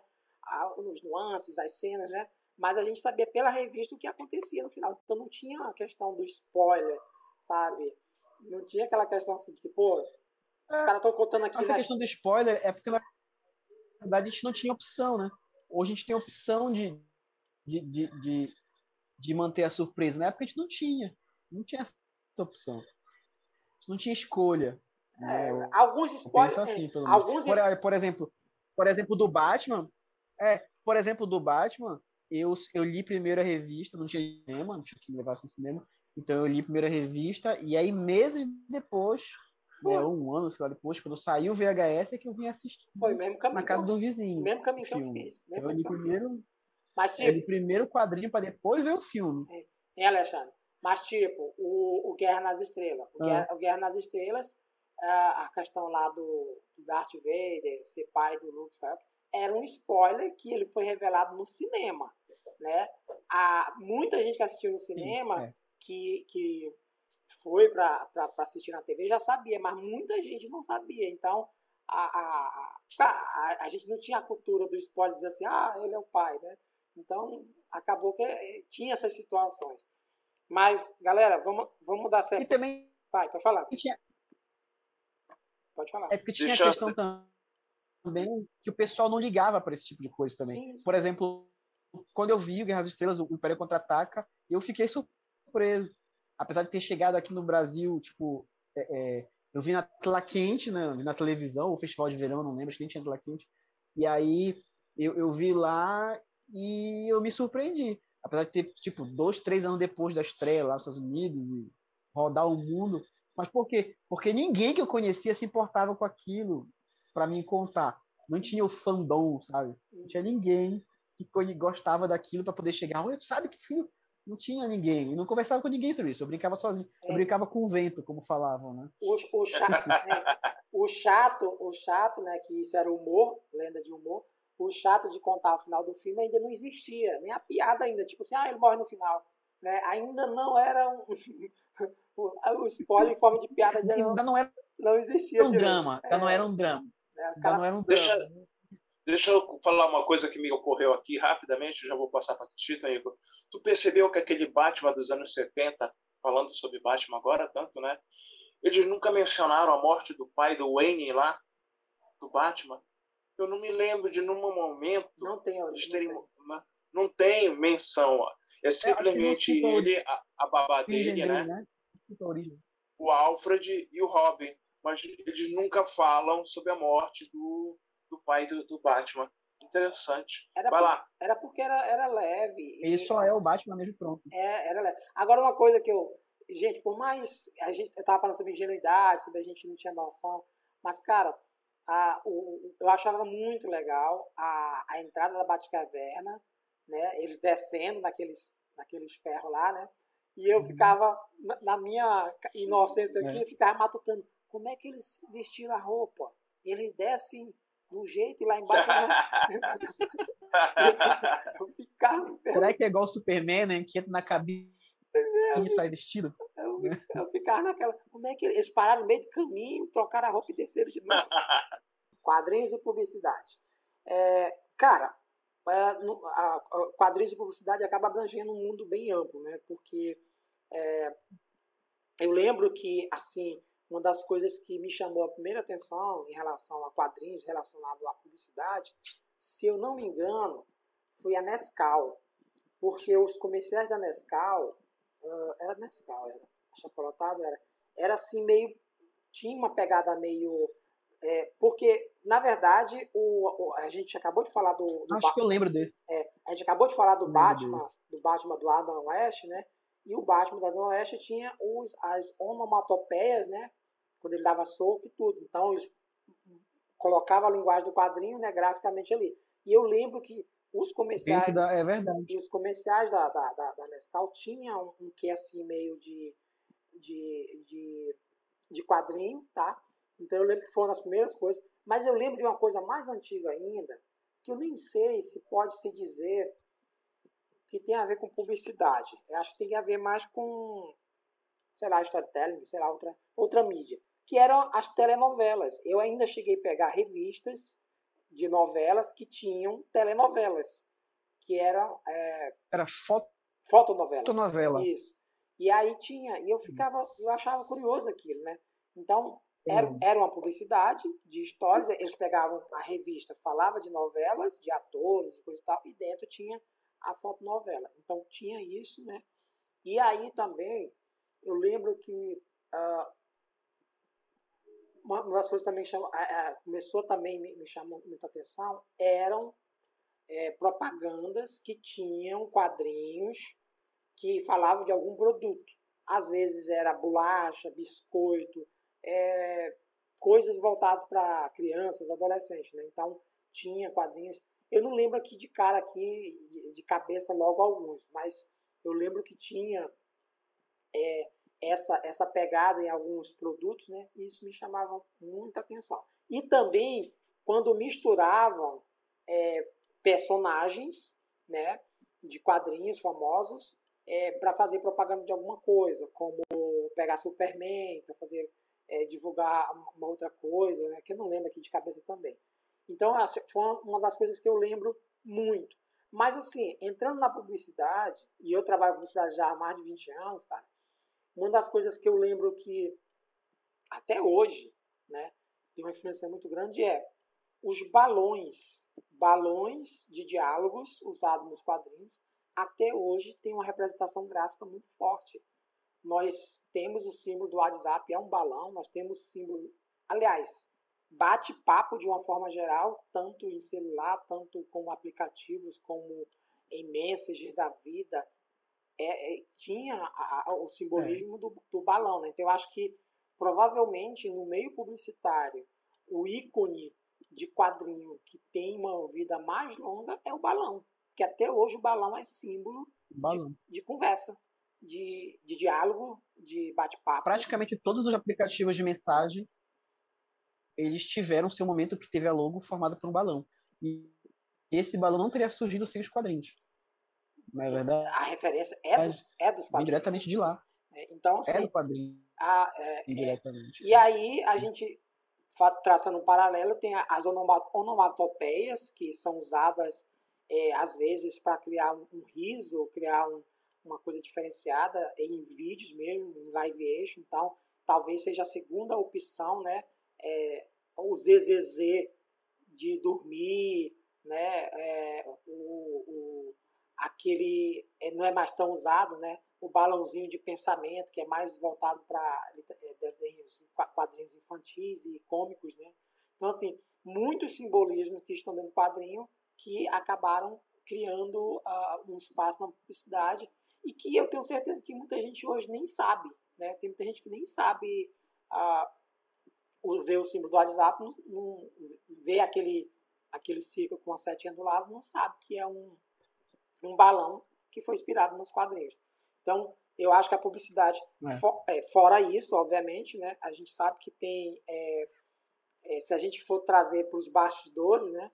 os nuances, as cenas, né? Mas a gente sabia pela revista o que acontecia no final. Então não tinha a questão do spoiler, sabe? Não tinha aquela questão assim de, pô, os caras estão contando aqui... Essa questão do spoiler é porque, na verdade, a gente não tinha opção, né? Hoje a gente tem opção de manter a surpresa. Na época a gente não tinha essa opção. A gente não tinha escolha. Alguns spoilers... Assim, por exemplo, do Batman... por exemplo, do Batman, eu li primeiro a revista, não tinha cinema, não tinha que levar no cinema, então eu li primeiro a revista, e aí meses depois, um ano, sei lá, depois, quando saiu o VHS, é que eu vim assistir. Foi o mesmo caminho. Na casa do vizinho. O mesmo caminho que eu fiz. Eu li primeiro... Mas, tipo, eu li primeiro o quadrinho para depois ver o filme. Hein, Alexandre? Mas, tipo, o Guerra nas Estrelas. O Guerra nas Estrelas, a questão lá do Darth Vader ser pai do Luke Skywalker, era um spoiler que ele foi revelado no cinema, né? Muita gente que assistiu no cinema, que foi para assistir na TV, já sabia, mas muita gente não sabia. Então, a gente não tinha a cultura do spoiler, dizer assim, ele é o pai, né? Então, acabou que tinha essas situações. Mas, galera, vamos mudar certo. E também... Vai, pode falar. Pode falar. É porque tinha a questão também que o pessoal não ligava para esse tipo de coisa também. Sim. Por exemplo, quando eu vi o Guerra das Estrelas, o Império Contra-Ataca, eu fiquei surpreso. Apesar de ter chegado aqui no Brasil, tipo, eu vi na tela quente, né? Vi na televisão, o Festival de Verão, não lembro, acho que nem tinha tela quente. E aí eu vi lá e eu me surpreendi. Apesar de ter, tipo, 2, 3 anos depois da estreia lá nos Estados Unidos e rodar o mundo. Mas por quê? Porque ninguém que eu conhecia se importava com aquilo para me contar. Não tinha o fandom, sabe? Não tinha ninguém que gostava daquilo para poder chegar. Sabe que filho? Não tinha ninguém. Eu não conversava com ninguém sobre isso. Eu brincava sozinho. Eu brincava com o vento, como falavam, né? O chato, né? Que isso era humor, lenda de humor. O chato de contar o final do filme ainda não existia. Nem a piada ainda. Tipo assim, ele morre no final. Né? Ainda não era o spoiler em forma de piada. Ainda não existia. Um drama. Ainda não era um drama. Não era um drama. Deixa eu falar uma coisa que me ocorreu aqui rapidamente, já vou passar para Tito, Igor. Tu percebeu que aquele Batman dos anos 70, falando sobre Batman agora tanto, né? Eles nunca mencionaram a morte do pai do Wayne lá, do Batman. Eu não me lembro de num momento... Não tem não tem menção. É simplesmente ele, a babá dele, né? O Alfred e o Robin. Mas eles nunca falam sobre a morte do pai do Batman. Interessante. Vai lá. Era porque era leve. Ele só é o Batman mesmo, pronto. Era leve. Agora, uma coisa que gente, por mais... eu tava falando sobre ingenuidade, sobre a gente não tinha noção, mas, cara, eu achava muito legal a entrada da Batcaverna, né? Eles descendo naqueles ferros lá, né? E eu ficava, na minha inocência aqui, eu ficava matutando. Como é que eles vestiram a roupa? Eles descem do jeito e lá embaixo... eu ficava... Será que é igual o Superman, né? Que entra na cabine e sai vestido? Eu ficava naquela... Como é que eles pararam no meio do caminho, trocaram a roupa e desceram de novo? Quadrinhos e publicidade. Cara, quadrinhos e publicidade acaba abrangendo um mundo bem amplo, né? Porque eu lembro que, assim... Uma das coisas que me chamou a primeira atenção em relação a quadrinhos relacionado à publicidade, se eu não me engano, foi a Nescau. Porque os comerciais da Nescau, Era Nescau, era. Achocolatado era assim meio... Tinha uma pegada meio... porque, na verdade, a gente acabou de falar Acho que eu lembro desse. a gente acabou de falar Eu lembro desse. do Batman do Adam West, né? E o Batman do Adam West tinha as onomatopeias, né? Quando ele dava soco e tudo. Então, eles colocavam a linguagem do quadrinho, né, graficamente ali. E eu lembro que os comerciais... É verdade. E os comerciais da Nescau tinham um quê assim meio de quadrinho, tá? Então eu lembro que foi uma das primeiras coisas. Mas eu lembro de uma coisa mais antiga ainda, que eu nem sei se pode se dizer que tem a ver com publicidade. Eu acho que tem a ver mais com, sei lá, storytelling, sei lá, outra mídia. Que eram as telenovelas. Eu ainda cheguei a pegar revistas de novelas que tinham telenovelas. Que eram... Era fotonovelas. fotonovela. Isso. E aí tinha... E eu achava curioso aquilo, né? Então, era uma publicidade de histórias. Eles pegavam a revista, falava de novelas, de atores e coisa e tal, e dentro tinha a fotonovela. Então, tinha isso, né? E aí também, eu lembro que uma das coisas também que começou também me chamou muita atenção eram propagandas que tinham quadrinhos que falavam de algum produto. Às vezes era bolacha, biscoito, coisas voltadas para crianças, adolescentes, né? Então tinha quadrinhos. Eu não lembro aqui de cara aqui de cabeça logo alguns, mas eu lembro que tinha essa pegada em alguns produtos, né? E isso me chamava muita atenção. E também quando misturavam personagens, né, de quadrinhos famosos para fazer propaganda de alguma coisa, como pegar Superman para fazer divulgar uma outra coisa, né, que eu não lembro aqui de cabeça também. Então, foi uma das coisas que eu lembro muito. Mas, assim, entrando na publicidade, e eu trabalho com publicidade já há mais de 20 anos, cara, uma das coisas que eu lembro que, até hoje, né, tem uma influência muito grande os balões de diálogos usados nos quadrinhos, até hoje tem uma representação gráfica muito forte. Nós temos o símbolo do WhatsApp, é um balão, nós temos o símbolo... Aliás, bate-papo de uma forma geral, tanto em celular, tanto como aplicativos, como em messages da vida, tinha o simbolismo do balão, né? Então eu acho que provavelmente no meio publicitário o ícone de quadrinho que tem uma vida mais longa é o balão, que até hoje o balão é símbolo de conversa, de diálogo, de bate-papo. Praticamente todos os aplicativos de mensagem eles tiveram seu momento que teve a logo formada por um balão. E esse balão não teria surgido sem os quadrinhos. Não é verdade? A referência dos quadrinhos. Vem diretamente de lá. Então, assim, do quadrinho. Indiretamente. E aí, a gente, traçando um paralelo, tem as onomatopeias, que são usadas, às vezes, para criar um riso, criar uma coisa diferenciada em vídeos mesmo, em live action. Então, talvez seja a segunda opção, né? O ZZZ de dormir, né? Aquele não é mais tão usado, né? O balãozinho de pensamento, que é mais voltado para desenhos, quadrinhos infantis e cômicos, né? Então, assim, muitos simbolismos que estão dentro do quadrinho que acabaram criando um espaço na publicidade e que eu tenho certeza que muita gente hoje nem sabe, né? Tem muita gente que nem sabe ver o símbolo do WhatsApp, não vê aquele círculo com a setinha do lado, não sabe que é um balão que foi inspirado nos quadrinhos. Então, eu acho que a publicidade, fora isso, obviamente, né, a gente sabe que tem, se a gente for trazer para os bastidores, né,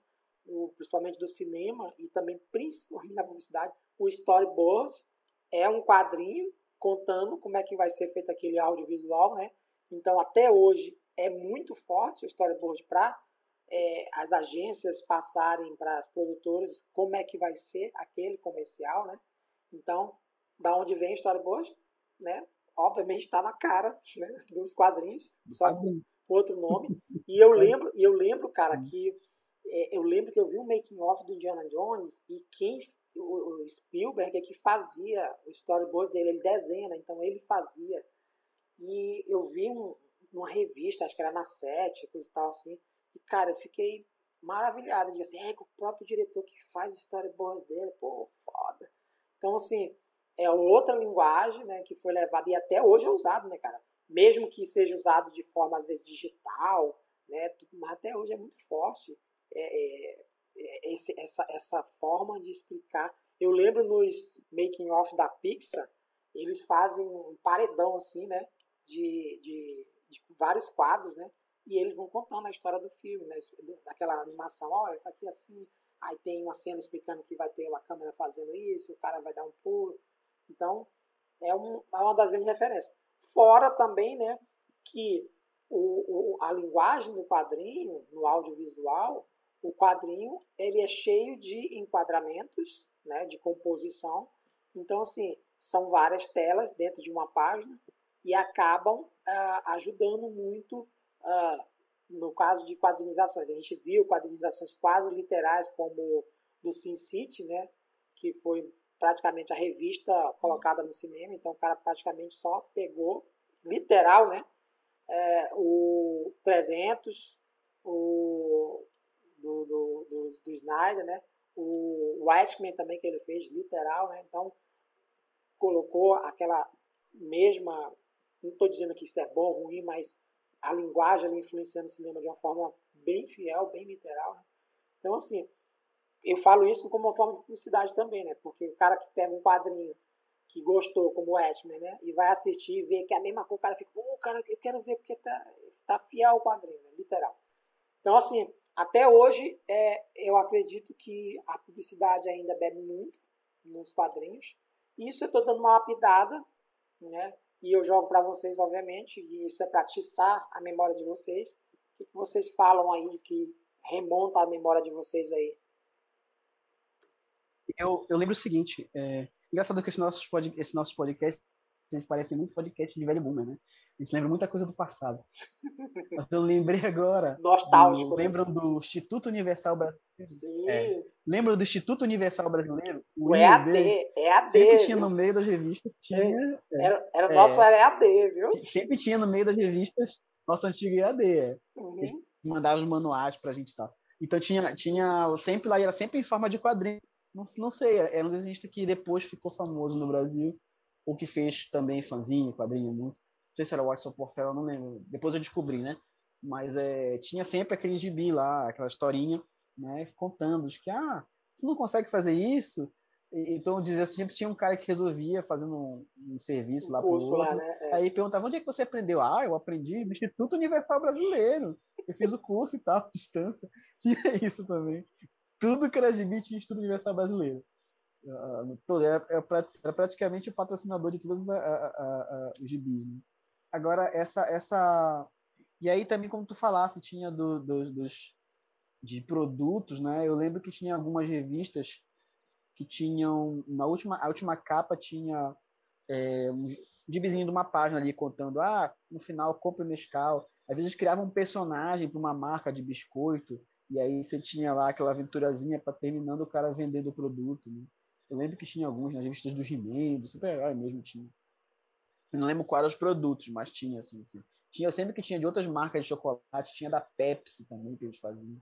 principalmente do cinema e também principalmente na publicidade, o storyboard é um quadrinho contando como é que vai ser feito aquele audiovisual, né? Então, até hoje, é muito forte o storyboard para as agências passarem para as produtoras como é que vai ser aquele comercial, né? Então, da onde vem o storyboard, né? Obviamente está na cara, né, dos quadrinhos, só com outro nome. E eu lembro, cara, que eu lembro que eu vi um making-of do Indiana Jones e o Spielberg é que fazia o storyboard dele, ele desenha, né? Então ele fazia. E eu vi numa revista, acho que era na Sete, coisa e tal assim, e cara, eu fiquei maravilhado, de assim, o próprio diretor que faz o storyboard dele, pô, foda. Então, assim, é outra linguagem, né, que foi levada, e até hoje é usado, né, cara? Mesmo que seja usado de forma, às vezes, digital, né, mas até hoje é muito forte essa forma de explicar. Eu lembro nos making-of da Pixar, eles fazem um paredão, assim, né, de vários quadros, né, e eles vão contando a história do filme, né, daquela animação, olha, tá aqui assim, aí tem uma cena explicando que vai ter uma câmera fazendo isso, o cara vai dar um pulo. Então, é uma das grandes referências. Fora também, né, que a linguagem do quadrinho, no audiovisual, o quadrinho ele é cheio de enquadramentos, né, de composição. Então, assim, são várias telas dentro de uma página e acabam ajudando muito no caso de quadrinizações. A gente viu quadrinizações quase literais, como do Sin City, né, que foi praticamente a revista colocada no cinema, então o cara praticamente só pegou, literal, né, o 300, do Snyder, né, o Watchmen também que ele fez, literal, né, então colocou aquela mesma, não estou dizendo que isso é bom ou ruim, mas a linguagem ali influenciando o cinema de uma forma bem fiel, bem literal, né? Então, assim, eu falo isso como uma forma de publicidade também, né? Porque o cara que pega um quadrinho que gostou, como o Watchmen, né? E vai assistir e vê que é a mesma coisa, o cara fica, cara, eu quero ver porque tá fiel ao quadrinho, né? Literal. Então, assim, até hoje, eu acredito que a publicidade ainda bebe muito nos quadrinhos. Isso eu estou dando uma lapidada, né? E eu jogo para vocês, obviamente, e isso é para atiçar a memória de vocês. O que vocês falam aí que remonta a memória de vocês aí? Eu lembro o seguinte, engraçado que esse nosso podcast, a gente parece muito podcast de velho boomer, né? A gente lembra muita coisa do passado. Mas eu lembrei agora. Nostálgico, né? Lembram do Instituto Universal Brasileiro? Sim. Lembram do Instituto Universal Brasileiro? O EAD, Sempre viu? tinha no meio das revistas. Era o nosso EAD, viu? Sempre tinha no meio das revistas nosso antigo EAD. Uhum. Eles mandavam os manuais pra gente e tal. Então tinha sempre lá, e era sempre em forma de quadrinho. Não sei, era um desenhista que depois ficou famoso no Brasil, ou que fez também fanzinho, quadrinho muito. Não sei se era o Watson Portela, não lembro. Depois eu descobri, né? Mas tinha sempre aquele gibi lá, aquela historinha, né? Contando que, você não consegue fazer isso? Então, dizia, sempre tinha um cara que resolvia fazendo um serviço lá pro outro. Lá, né? Aí perguntava, onde é que você aprendeu? Eu aprendi no Instituto Universal Brasileiro. Eu fiz o curso e tal, à distância. Tinha isso também. Tudo que era gibi tinha Instituto Universal Brasileiro. Era praticamente o patrocinador de todos os gibis, né? Agora, e aí também, como tu falasse, tinha de produtos, né? Eu lembro que tinha algumas revistas que tinham, a última capa tinha um gibizinho de uma página ali contando, no final compra o Nescau. Às vezes criavam um personagem para uma marca de biscoito, e aí você tinha lá aquela aventurazinha para terminando o cara vendendo o produto, né? Eu lembro que tinha alguns nas revistas do He-Man, do Super-Herói mesmo tinha. Eu não lembro quais eram os produtos, mas tinha, assim. Tinha sempre que tinha de outras marcas de chocolate, tinha da Pepsi também que eles faziam.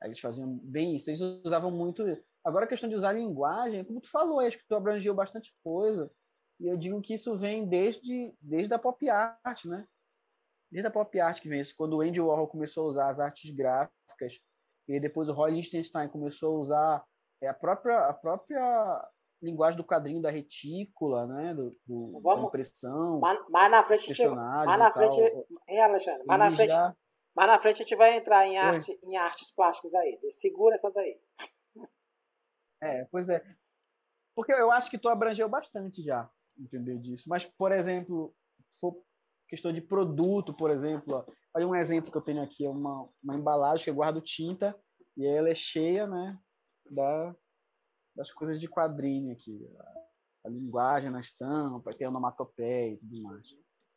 Aí eles faziam bem isso. Eles usavam muito. Agora a questão de usar linguagem, como tu falou, acho que tu abrangeu bastante coisa. E eu digo que isso vem desde a pop art, né? Desde a pop art que vem isso. Quando o Andy Warhol começou a usar as artes gráficas, e depois o Roy Lichtenstein começou a usar a própria linguagem do quadrinho da retícula, né? Da impressão. Mais na frente, Alexandre? Mais na frente a gente vai entrar em artes plásticas aí. Segura essa daí. Pois é. Porque eu acho que tu abrangeu bastante já, entendeu disso. Mas, por exemplo, questão de produto, por exemplo, olha um exemplo que eu tenho aqui, é uma embalagem que eu guardo tinta e ela é cheia, né, das coisas de quadrinho aqui, a linguagem na estampa, tem a onomatopeia e tudo mais.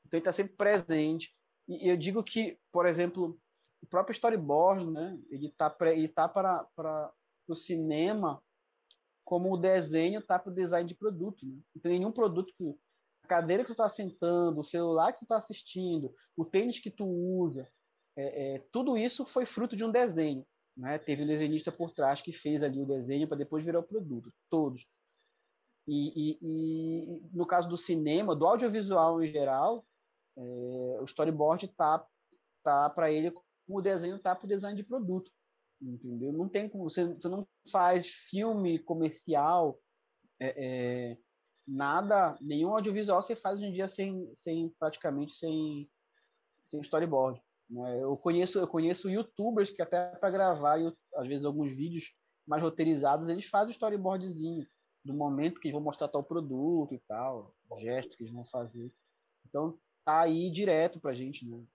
Então ele está sempre presente. E eu digo que, por exemplo, o próprio storyboard, né? Ele tá para o cinema como o desenho está para o design de produto. Né? Não tem nenhum produto que a cadeira que tu está sentando, o celular que tu está assistindo, o tênis que tu usa, tudo isso foi fruto de um desenho. Né? Teve um desenhista por trás que fez ali o desenho para depois virar o produto. Todos. E no caso do cinema, do audiovisual em geral, o storyboard tá para ele como o desenho tá para o design de produto. Entendeu? Não tem como, você não faz filme comercial, nada, nenhum audiovisual você faz hoje em dia praticamente sem storyboard. Né? Eu conheço YouTubers que até para gravar, às vezes alguns vídeos mais roteirizados, eles fazem o storyboardzinho do momento que eles vão mostrar tal produto e tal, o gesto que eles vão fazer. Então tá aí direto pra gente, né?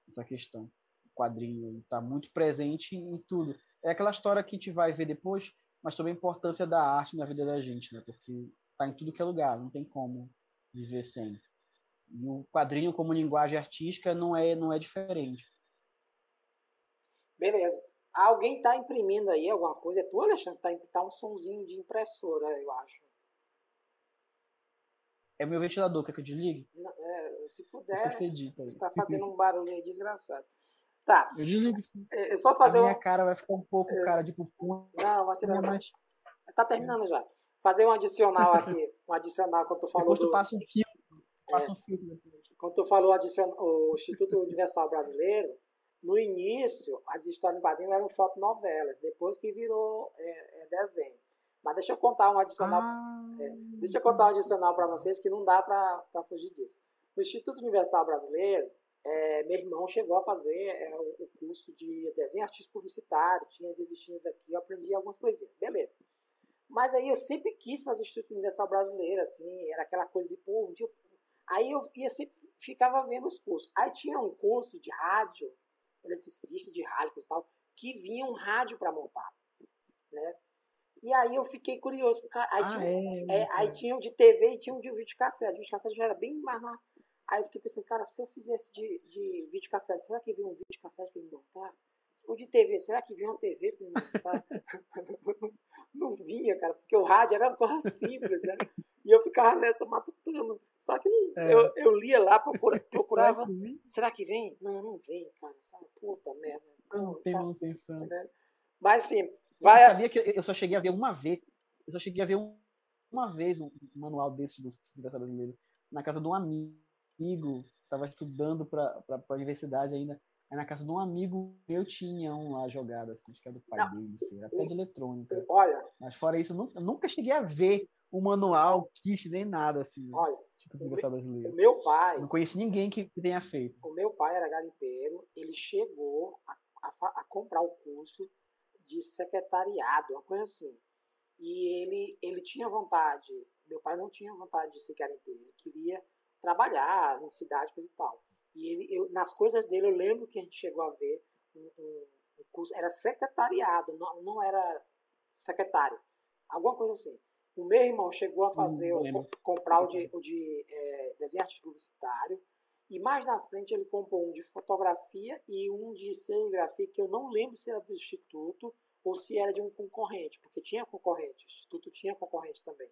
Nessa questão. O quadrinho está muito presente em tudo. É aquela história que a gente vai ver depois, mas sobre a importância da arte na vida da gente, né? Porque está em tudo que é lugar, não tem como viver sem. E o quadrinho como linguagem artística não é diferente. Beleza. Alguém está imprimindo aí alguma coisa? É tu, Alexandre? Tá um sonzinho de impressora, eu acho. É meu ventilador, quer que eu desligue? Se puder, aí. Tá fazendo um barulho aí desgraçado. Tá. Eu desligo. É só fazer a minha cara vai ficar um pouco cara de pupunha. Não, mas mas tá terminando já. Fazer um adicional aqui. Um adicional quando tu falou depois tu passa um filtro. Quando tu falou o Instituto Universal Brasileiro, no início, as histórias em quadrinhos eram fotonovelas, depois que virou desenho. Mas deixa eu contar um adicional. Deixa eu contar um adicional para vocês que não dá para fugir disso. No Instituto Universal Brasileiro, meu irmão chegou a fazer o curso de desenho artístico publicitário, tinha as revistinhas aqui, eu aprendi algumas coisinhas, beleza. Mas aí eu sempre quis fazer o Instituto Universal Brasileiro, assim, era aquela coisa de, pô, um dia aí eu sempre ficava vendo os cursos. Aí tinha um curso de rádio, eletricista de rádio e tal, que vinha um rádio para montar, né? E aí eu fiquei curioso. Aí tinha o de TV e tinha o de videocassete. O videocassete já era bem mais lá. Aí eu fiquei pensando, cara, se eu fizesse de videocassete, será que vinha um videocassete para me montar? O de TV, será que vinha uma TV para me montar? Não vinha, cara, porque o rádio era uma coisa simples, né? E eu ficava nessa matutando. Só que eu lia lá, procurava. Será que vem? Não vem, cara. Sabe? Puta merda. Não tem manutenção. Né? Mas sim. Eu sabia que eu só cheguei a ver uma vez. Eu só cheguei a ver uma vez um manual desse do Universal Brasileiro na casa de um amigo. Estava estudando para a universidade ainda. Aí na casa de um amigo eu tinha um lá jogado, assim, acho que era do pai dele, assim, até de eletrônica. Olha. Mas fora isso, eu nunca cheguei a ver um manual, kit, nem nada, assim. Olha. Brasileiro. O meu pai. Não conheci ninguém que tenha feito. O meu pai era garimpeiro, ele chegou a comprar o curso de secretariado, uma coisa assim. E ele tinha vontade, meu pai não tinha vontade de ser garimpeiro, ele queria trabalhar em cidade, coisa e tal. E nas coisas dele, eu lembro que a gente chegou a ver um curso, era secretariado, não era secretário, alguma coisa assim. O meu irmão chegou a fazer, comprar o de desenho artístico publicitário, e mais na frente ele comprou um de fotografia e um de serigrafia, que eu não lembro se era do Instituto ou se era de um concorrente, porque tinha concorrente, o Instituto tinha concorrente também.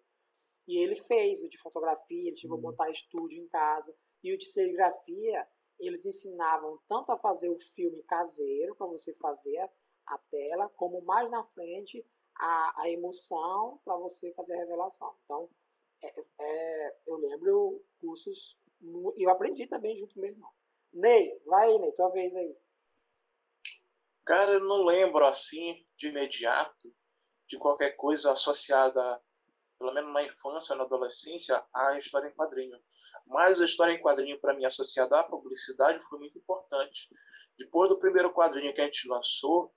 E ele fez o de fotografia, ele chegou a montar estúdio em casa, e o de serigrafia, eles ensinavam tanto a fazer o filme caseiro, para você fazer a tela, como mais na frente a emoção para você fazer a revelação. Então, eu lembro cursos, e eu aprendi também junto com meu irmão. Ney, vai aí, Ney, tua vez aí. Cara, eu não lembro assim, de imediato, de qualquer coisa associada, pelo menos na infância, na adolescência, à história em quadrinho. Mas a história em quadrinho, para mim, associada à publicidade, foi muito importante. Depois do primeiro quadrinho que a gente lançou,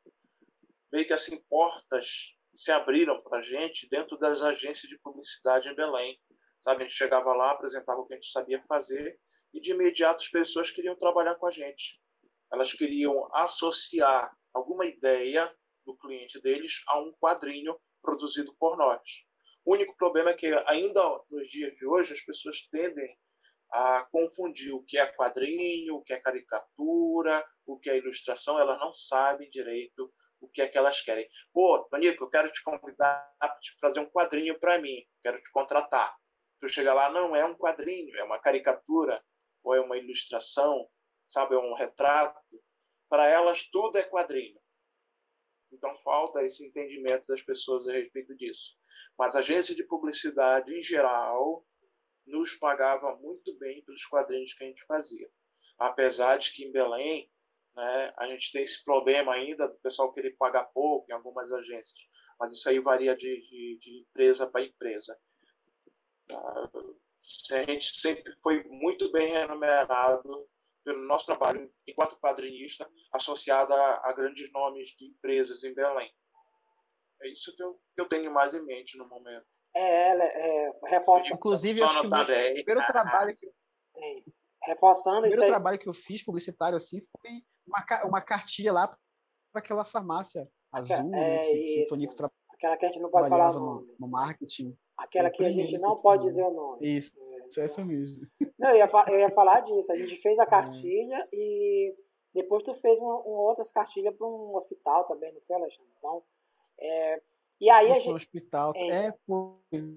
meio que assim, portas se abriram para a gente dentro das agências de publicidade em Belém. Sabe, a gente chegava lá, apresentava o que a gente sabia fazer e de imediato as pessoas queriam trabalhar com a gente. Elas queriam associar alguma ideia do cliente deles a um quadrinho produzido por nós. O único problema é que ainda nos dias de hoje as pessoas tendem a confundir o que é quadrinho, o que é caricatura, o que é ilustração. Elas não sabem direito o que é que elas querem. Pô, Tonico, eu quero te convidar para fazer um quadrinho para mim, quero te contratar. Tu chega lá, não é um quadrinho, é uma caricatura, ou é uma ilustração, sabe, é um retrato. Para elas, tudo é quadrinho. Então, falta esse entendimento das pessoas a respeito disso. Mas a agência de publicidade, em geral, nos pagava muito bem pelos quadrinhos que a gente fazia. Apesar de que em Belém, né, a gente tem esse problema ainda do pessoal querer pagar pouco em algumas agências. Mas isso aí varia de empresa para empresa. A gente sempre foi muito bem remunerado pelo nosso trabalho enquanto quadrinista, associado a grandes nomes de empresas em Belém. É isso que eu tenho mais em mente no momento. Reforça. Inclusive, acho que o primeiro trabalho que reforçando isso aí. O primeiro trabalho que eu fiz publicitário assim foi uma cartilha lá para aquela farmácia azul, né, que o Tonico aquela que a gente não pode falar o nome. No marketing. Aquela que a gente não pode dizer o nome. Isso, essa mesmo. Não, eu ia falar disso. A gente fez a cartilha e depois tu fez outras cartilhas para um hospital também, não foi, Alexandre? Então, e aí a gente... hospital,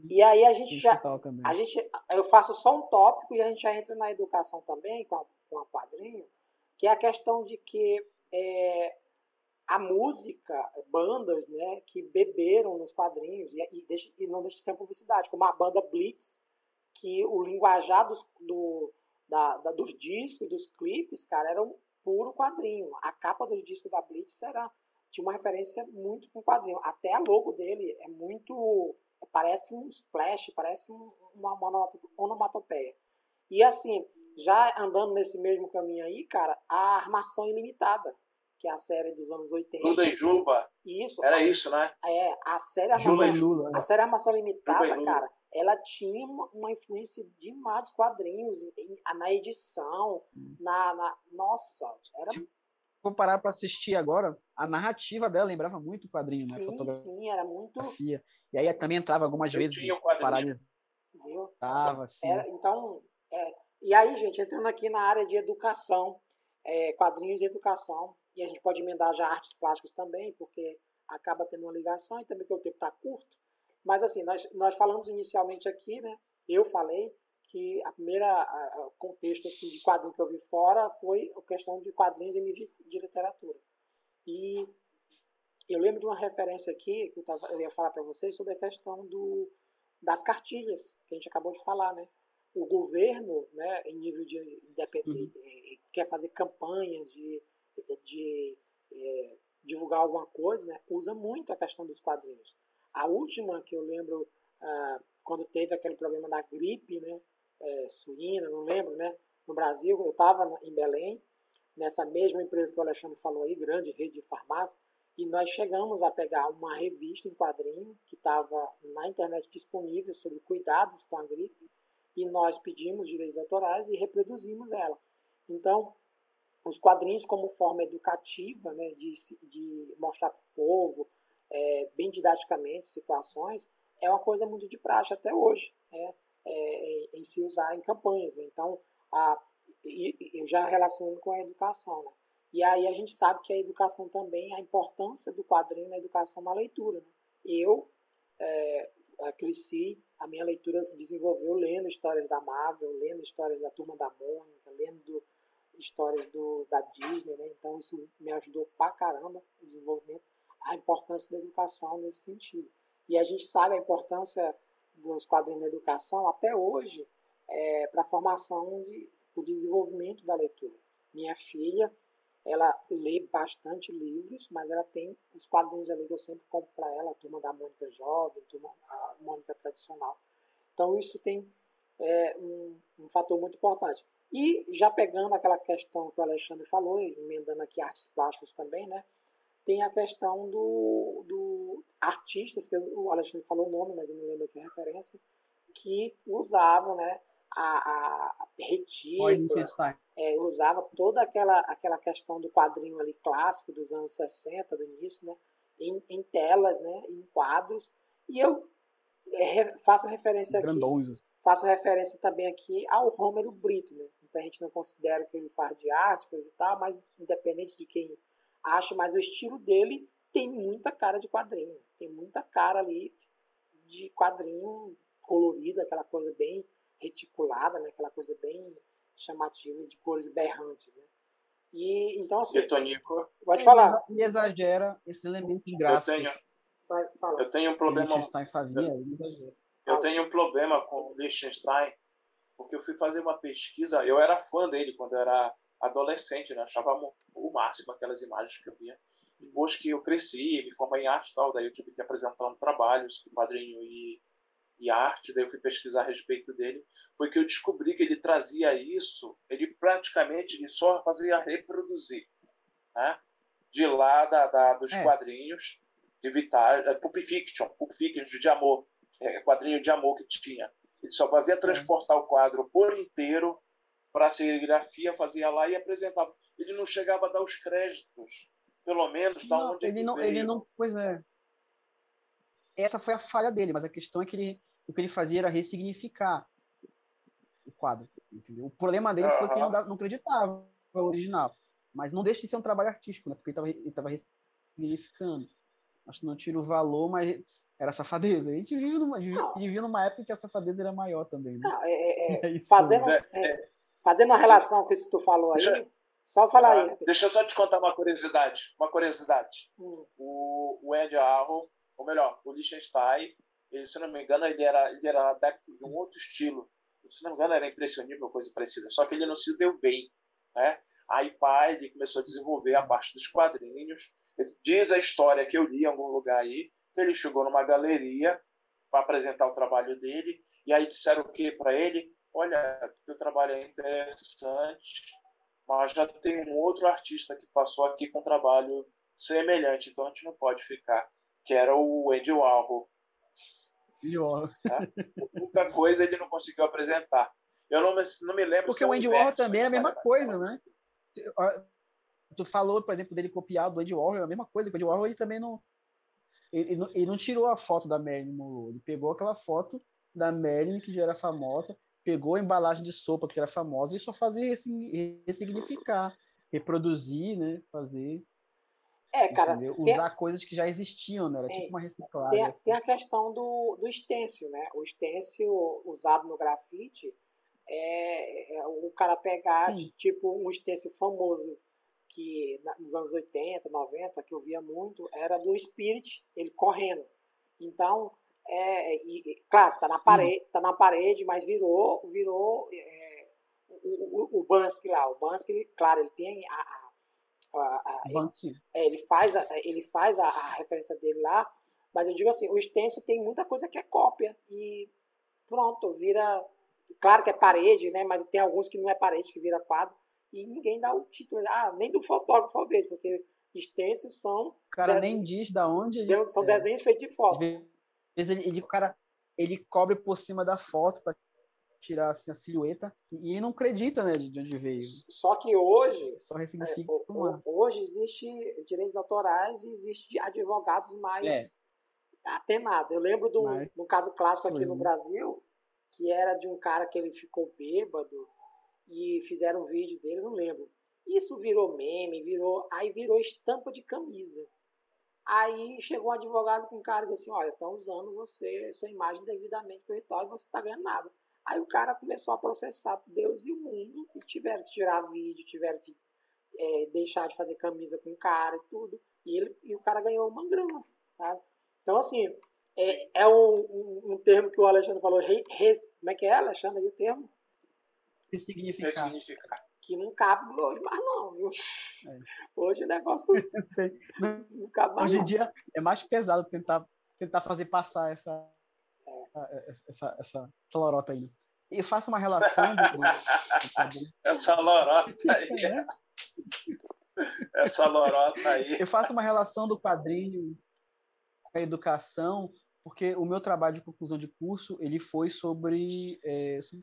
e aí a gente já... eu faço só um tópico e a gente já entra na educação também, com a quadrinho, que é a questão de que a música, bandas, né, que beberam nos quadrinhos, e não deixa de ser uma publicidade, como a banda Blitz, que o linguajar dos discos, dos clipes, cara, era um puro quadrinho. A capa dos discos da Blitz tinha uma referência muito com quadrinho. Até a logo dele é muito... parece um splash, parece uma onomatopeia. E assim, já andando nesse mesmo caminho aí, cara, a Armação Ilimitada, que é a série dos anos 80. Lula e Juba. Isso. Era isso, né? A série Armação Limitada, cara, ela tinha uma influência demais dos quadrinhos, na edição, nossa, era... Se vou parar para assistir agora, a narrativa dela lembrava muito o quadrinho, sim, né? Fotografia. Sim, era muito... E aí também entrava algumas vezes... tinha o quadrinho. Viu? Assim. Então, e aí, gente, entrando aqui na área de educação, quadrinhos e educação, e a gente pode emendar já artes plásticas também, porque acaba tendo uma ligação, e também porque o tempo está curto. Mas assim, nós falamos inicialmente aqui, né? Eu falei que a primeira contexto assim, de quadrinho que eu vi fora foi a questão de quadrinhos em livros de literatura. E eu lembro de uma referência aqui, que eu ia falar para vocês, sobre a questão das cartilhas, que a gente acabou de falar, né? O governo, né, em nível de independente, quer fazer campanhas de divulgar alguma coisa, né, usa muito a questão dos quadrinhos. A última que eu lembro, quando teve aquele problema da gripe, né, suína, não lembro, né, no Brasil, eu estava em Belém, nessa mesma empresa que o Alexandre falou aí, grande rede de farmácia, e nós chegamos a pegar uma revista em quadrinho que estava na internet disponível sobre cuidados com a gripe, e nós pedimos direitos autorais e reproduzimos ela. Então, os quadrinhos como forma educativa, né, de mostrar para o povo, bem didaticamente, situações, é uma coisa muito de praxe até hoje, né, em se usar em campanhas. Então, eu já relacionando com a educação. Né? E aí a gente sabe que a educação também, a importância do quadrinho na educação na leitura. Né? Eu cresci, a minha leitura se desenvolveu lendo histórias da Marvel, lendo histórias da Turma da Mônica, lendo histórias da Disney, né? Então isso me ajudou pra caramba no desenvolvimento, a importância da educação nesse sentido. E a gente sabe a importância dos quadrinhos na educação até hoje para a formação do desenvolvimento da leitura. Minha filha, ela lê bastante livros, mas ela tem os quadrinhos ali que eu sempre compro para ela, a Turma da Mônica Jovem, a Mônica Tradicional. Então isso tem um fator muito importante. E já pegando aquela questão que o Alexandre falou, e emendando aqui artes plásticas também, né? Tem a questão do artistas, que o Alexandre falou o nome, mas eu não lembro aqui a referência, que usavam, né, a retícula, usava toda aquela questão do quadrinho ali clássico dos anos 60, do início, né, em telas, né, em quadros, e eu faço referência faço referência também aqui ao Rômulo Brito, né? Muita gente não considera que ele faz de arte, coisa e tal, mas independente de quem acha, mas o estilo dele tem muita cara de quadrinho. Tem muita cara ali de quadrinho colorido, aquela coisa bem reticulada, né? Aquela coisa bem chamativa de cores berrantes, né? E então assim, Tonico, pode falar. Ele exagera esses elementos eu gráficos. tenho um problema. Liechtenstein fazia, ele exagera. Eu tenho um problema com o Liechtenstein, porque eu fui fazer uma pesquisa. Eu era fã dele quando eu era adolescente, né? Achava o máximo aquelas imagens que eu via. Depois que eu cresci, me formei em arte e tal, daí eu tive que apresentar um trabalho sobre quadrinho e arte, daí eu fui pesquisar a respeito dele. Foi que eu descobri que ele trazia isso, ele praticamente ele só fazia reproduzir, né? De lá dos quadrinhos de Pulp Fiction de amor, quadrinho de amor que tinha. Ele só fazia transportar o quadro por inteiro para a serigrafia, fazia lá e apresentava. Ele não chegava a dar os créditos, pelo menos, da onde ele não, veio. ele não, pois é. Essa foi a falha dele, mas a questão é que o que ele fazia era ressignificar o quadro, entendeu? O problema dele foi que ele não acreditava no original, mas não deixa de ser um trabalho artístico, né? Porque ele estava ressignificando. Acho que não tira o valor, mas era safadeza. A gente vive numa época que a safadeza era maior também, né? Fazendo uma relação com isso que tu falou aí, só falar aí. Deixa eu só te contar uma curiosidade. O Ed Arrow, ou melhor, o Liechtenstein, ele, se não me engano, ele era adepto de um outro estilo. Se não me engano, era impressionismo ou coisa parecida. Só que ele não se deu bem, né? Aí, ele começou a desenvolver a parte dos quadrinhos. Diz a história que eu li em algum lugar aí, que ele chegou numa galeria para apresentar o trabalho dele, e aí disseram o quê para ele? Olha, teu trabalho é interessante, mas já tem um outro artista que passou aqui com um trabalho semelhante, então a gente não pode ficar, que era o Andy Warhol. Tá? Muita coisa ele não conseguiu apresentar. Eu não me lembro. Porque o Andy Warhol também é a mesma coisa, né? Tu falou, por exemplo, dele copiar do Andy Warhol, é a mesma coisa. O Andy Warhol ele também não. Ele não tirou a foto da Marilyn Monroe. Ele pegou aquela foto da Marilyn, que já era famosa, pegou a embalagem de sopa, que era famosa, e só fazia ressignificar, reproduzir, né? Fazer. Cara. Usar coisas que já existiam, né? Era tipo uma reciclagem. Tem a questão do stencil, né? O stencil usado no grafite é o cara pegar, tipo, um stencil famoso que nos anos 80, 90, que eu via muito, era do Spirit, ele correndo. Então, claro, tá na parede, mas virou o Banksy lá. O Banksy, claro, ele tem ele faz a referência dele lá, mas eu digo assim, o stencil tem muita coisa que é cópia e pronto, vira, claro que é parede, né, mas tem alguns que não é parede, que vira quadro, e ninguém dá o título, nem do fotógrafo, talvez, porque stencils são... O cara nem diz da onde... São desenhos feitos de foto. Às vezes o cara cobre por cima da foto para tirar assim, a silhueta e não acredita, né, de onde veio. Só que hoje hoje existe direitos autorais e existe advogados mais atenados. Eu lembro de um caso clássico aqui no Brasil, que era de um cara que ele ficou bêbado e fizeram um vídeo dele, não lembro. Isso virou meme, virou estampa de camisa. Aí chegou um advogado com um cara e disse assim, olha, estão usando sua imagem devidamente pro ritual e você não está ganhando nada. Aí o cara começou a processar Deus e o mundo e tiveram que tirar vídeo, tiveram que deixar de fazer camisa com o cara e tudo. E o cara ganhou uma grana. Tá? Então, assim, é um termo que o Alexandre falou. Como é que é, Alexandre, aí o termo? Ressignificar. Que não cabe hoje mais não, viu? Hoje o negócio não cabe mais. Hoje em dia é mais pesado tentar fazer passar essa lorota aí. Eu faço uma relação essa lorota aí. Essa lorota aí. Eu faço uma relação do quadrinho com a educação, porque o meu trabalho de conclusão de curso ele foi sobre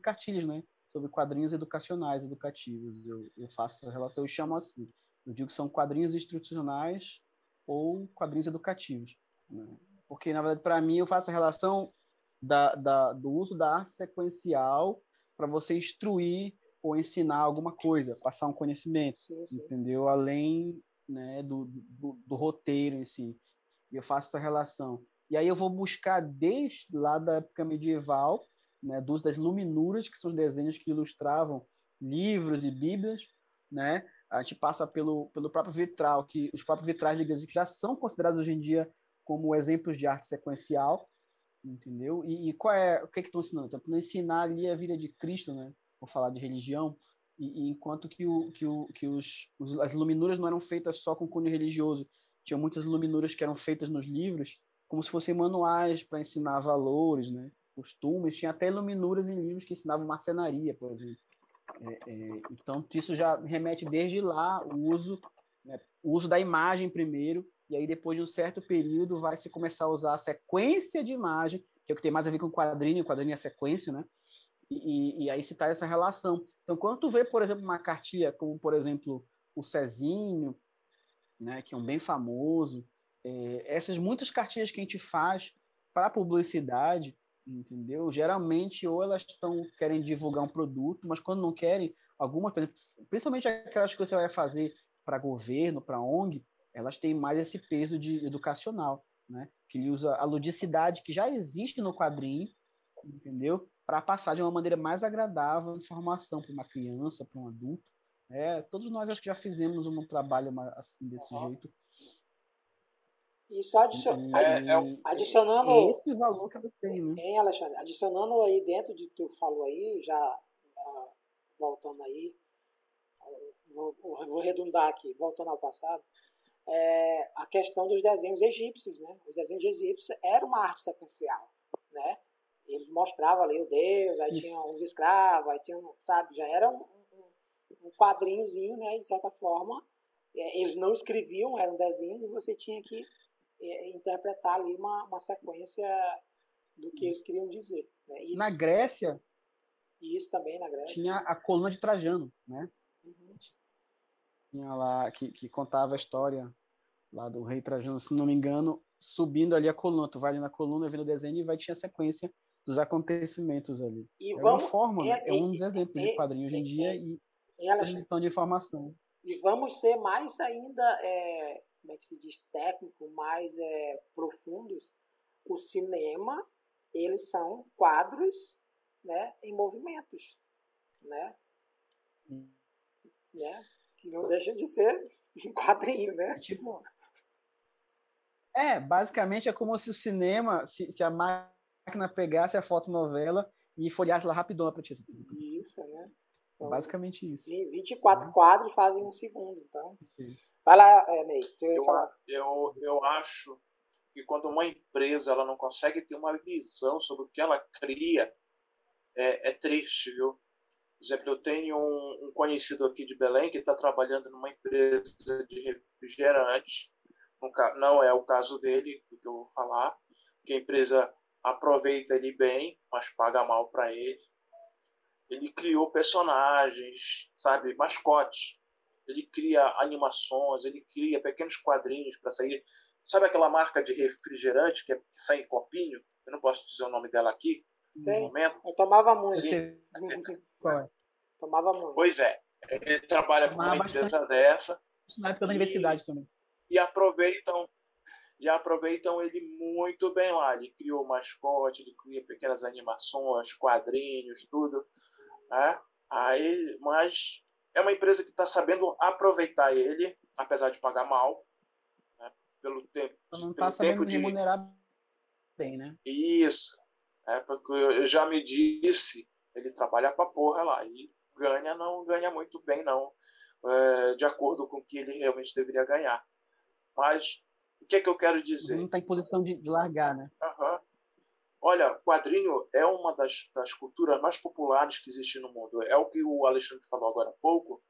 cartilhas, né? Sobre quadrinhos educativos. Eu faço essa relação, eu chamo assim. Eu digo que são quadrinhos instrucionais ou quadrinhos educativos. Né? Porque, na verdade, para mim, eu faço a relação do uso da arte sequencial para você instruir ou ensinar alguma coisa, passar um conhecimento, Sim, sim. entendeu? Além, né, do roteiro em si. E eu faço essa relação. E aí eu vou buscar desde lá da época medieval, né, do uso das luminuras, que são os desenhos que ilustravam livros e bíblias, né? A gente passa pelo próprio vitral, que os próprios vitrais de igreja que já são considerados hoje em dia como exemplos de arte sequencial, entendeu? E o que estão ensinando? Estão ensinar ali a vida de Cristo, né? Vou falar de religião, e enquanto que as luminuras não eram feitas só com cunho religioso, tinha muitas luminuras que eram feitas nos livros como se fossem manuais para ensinar valores, né? Costumes, tinha até luminuras em livros que ensinavam marcenaria, por exemplo. Então, isso já remete desde lá né, o uso da imagem primeiro, e aí depois de um certo período vai se começar a usar a sequência de imagem, que é o que tem mais a ver com o quadrinho é sequência, né? E aí se traz essa relação. Então, quando tu vê, por exemplo, uma cartilha como, por exemplo, o Cezinho, né, que é um bem famoso, essas muitas cartilhas que a gente faz para publicidade, entendeu? Geralmente, ou elas querem divulgar um produto, mas quando não querem, algumas, principalmente aquelas que você vai fazer para governo, para ONG, elas têm mais esse peso de educacional, né? Que ele usa a ludicidade que já existe no quadrinho, entendeu? Para passar de uma maneira mais agradável a informação para uma criança, para um adulto. Todos nós acho que já fizemos um trabalho assim, desse jeito. E só adicionando. É esse valor que eu tenho, né? Hein, Alexandre? Adicionando aí dentro de tu falou aí, já voltando aí, vou redundar aqui, voltando ao passado, a questão dos desenhos egípcios, né? Os desenhos egípcios eram uma arte sequencial, né? Eles mostravam ali o Deus, aí tinha uns escravos, aí tinha, sabe, já era um quadrinhozinho, né? De certa forma, eles não escreviam, eram desenhos, e você tinha que interpretar ali uma sequência do que eles queriam dizer. Né? Isso, na Grécia, isso também na Grécia. Tinha a coluna de Trajano, né? Uhum. Tinha lá, que contava a história lá do rei Trajano, se não me engano, subindo ali a coluna. Tu vai ali na coluna, vendo o desenho e vai tinha a sequência dos acontecimentos ali. Uma forma, né? Um dos exemplos de quadrinho hoje em dia e transmissão de informação. E vamos ser mais ainda, como é que se diz, técnico, mais profundos. O cinema, eles são quadros, né, em movimentos, né? Né? Que não deixam de ser um quadrinho, né? Basicamente é como se o cinema, se a máquina pegasse a fotonovela e folheasse lá rapidão pra ti. Isso, né? Então, basicamente isso. 24 quadros fazem um segundo, então. Sim. Vai lá, Ney. Eu acho que quando uma empresa ela não consegue ter uma visão sobre o que ela cria, é triste, viu? Por exemplo, eu tenho um conhecido aqui de Belém que está trabalhando numa empresa de refrigerante. Não é o caso dele, do que eu vou falar, que a empresa aproveita ele bem, mas paga mal para ele. Ele criou personagens, sabe, mascotes. Ele cria animações, ele cria pequenos quadrinhos para sair. Sabe aquela marca de refrigerante que sai em copinho? Eu não posso dizer o nome dela aqui. Sei, no momento. Eu tomava muito. Sim. Tomava muito. Pois é. Ele trabalha com uma empresa dessa. Na época da universidade também. E aproveitam ele muito bem lá. Ele criou mascote, ele cria pequenas animações, quadrinhos, tudo. Né? Mas é uma empresa que está sabendo aproveitar ele, apesar de pagar mal, né? Pelo tempo. Não está sabendo remunerar bem, né? Isso. Porque eu já me disse, ele trabalha pra porra lá e não ganha muito bem, não. De acordo com o que ele realmente deveria ganhar. Mas o que é que eu quero dizer? Não está em posição de largar, né? Uhum. Olha, quadrinho é uma das culturas mais populares que existe no mundo. É o que o Alexandre falou agora há pouco,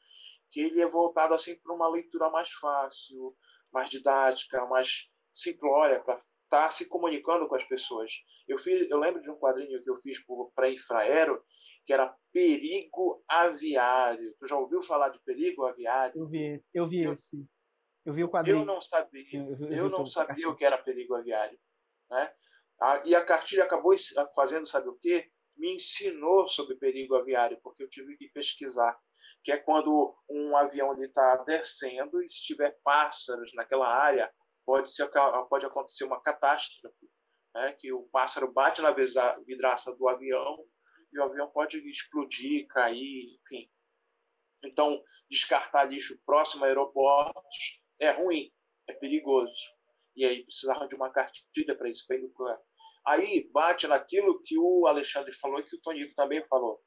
que ele é voltado assim para uma leitura mais fácil, mais didática, mais simplória, para estar se comunicando com as pessoas. Eu lembro de um quadrinho que eu fiz para Infraero, que era Perigo Aviário. Tu já ouviu falar de Perigo Aviário? Eu vi esse. Eu vi o quadrinho. Eu não sabia. Eu não sabia o que era Perigo Aviário, né? E a cartilha acabou fazendo, sabe o quê? Me ensinou sobre perigo aviário, porque eu tive que pesquisar, que é quando um avião está descendo e se tiver pássaros naquela área, pode acontecer uma catástrofe, né? Que o pássaro bate na vidraça do avião e o avião pode explodir, cair, enfim. Então, descartar lixo próximo a aeroportos é ruim, é perigoso. E aí precisava de uma cartilha para isso, para educar. Aí bate naquilo que o Alexandre falou e que o Tonico também falou,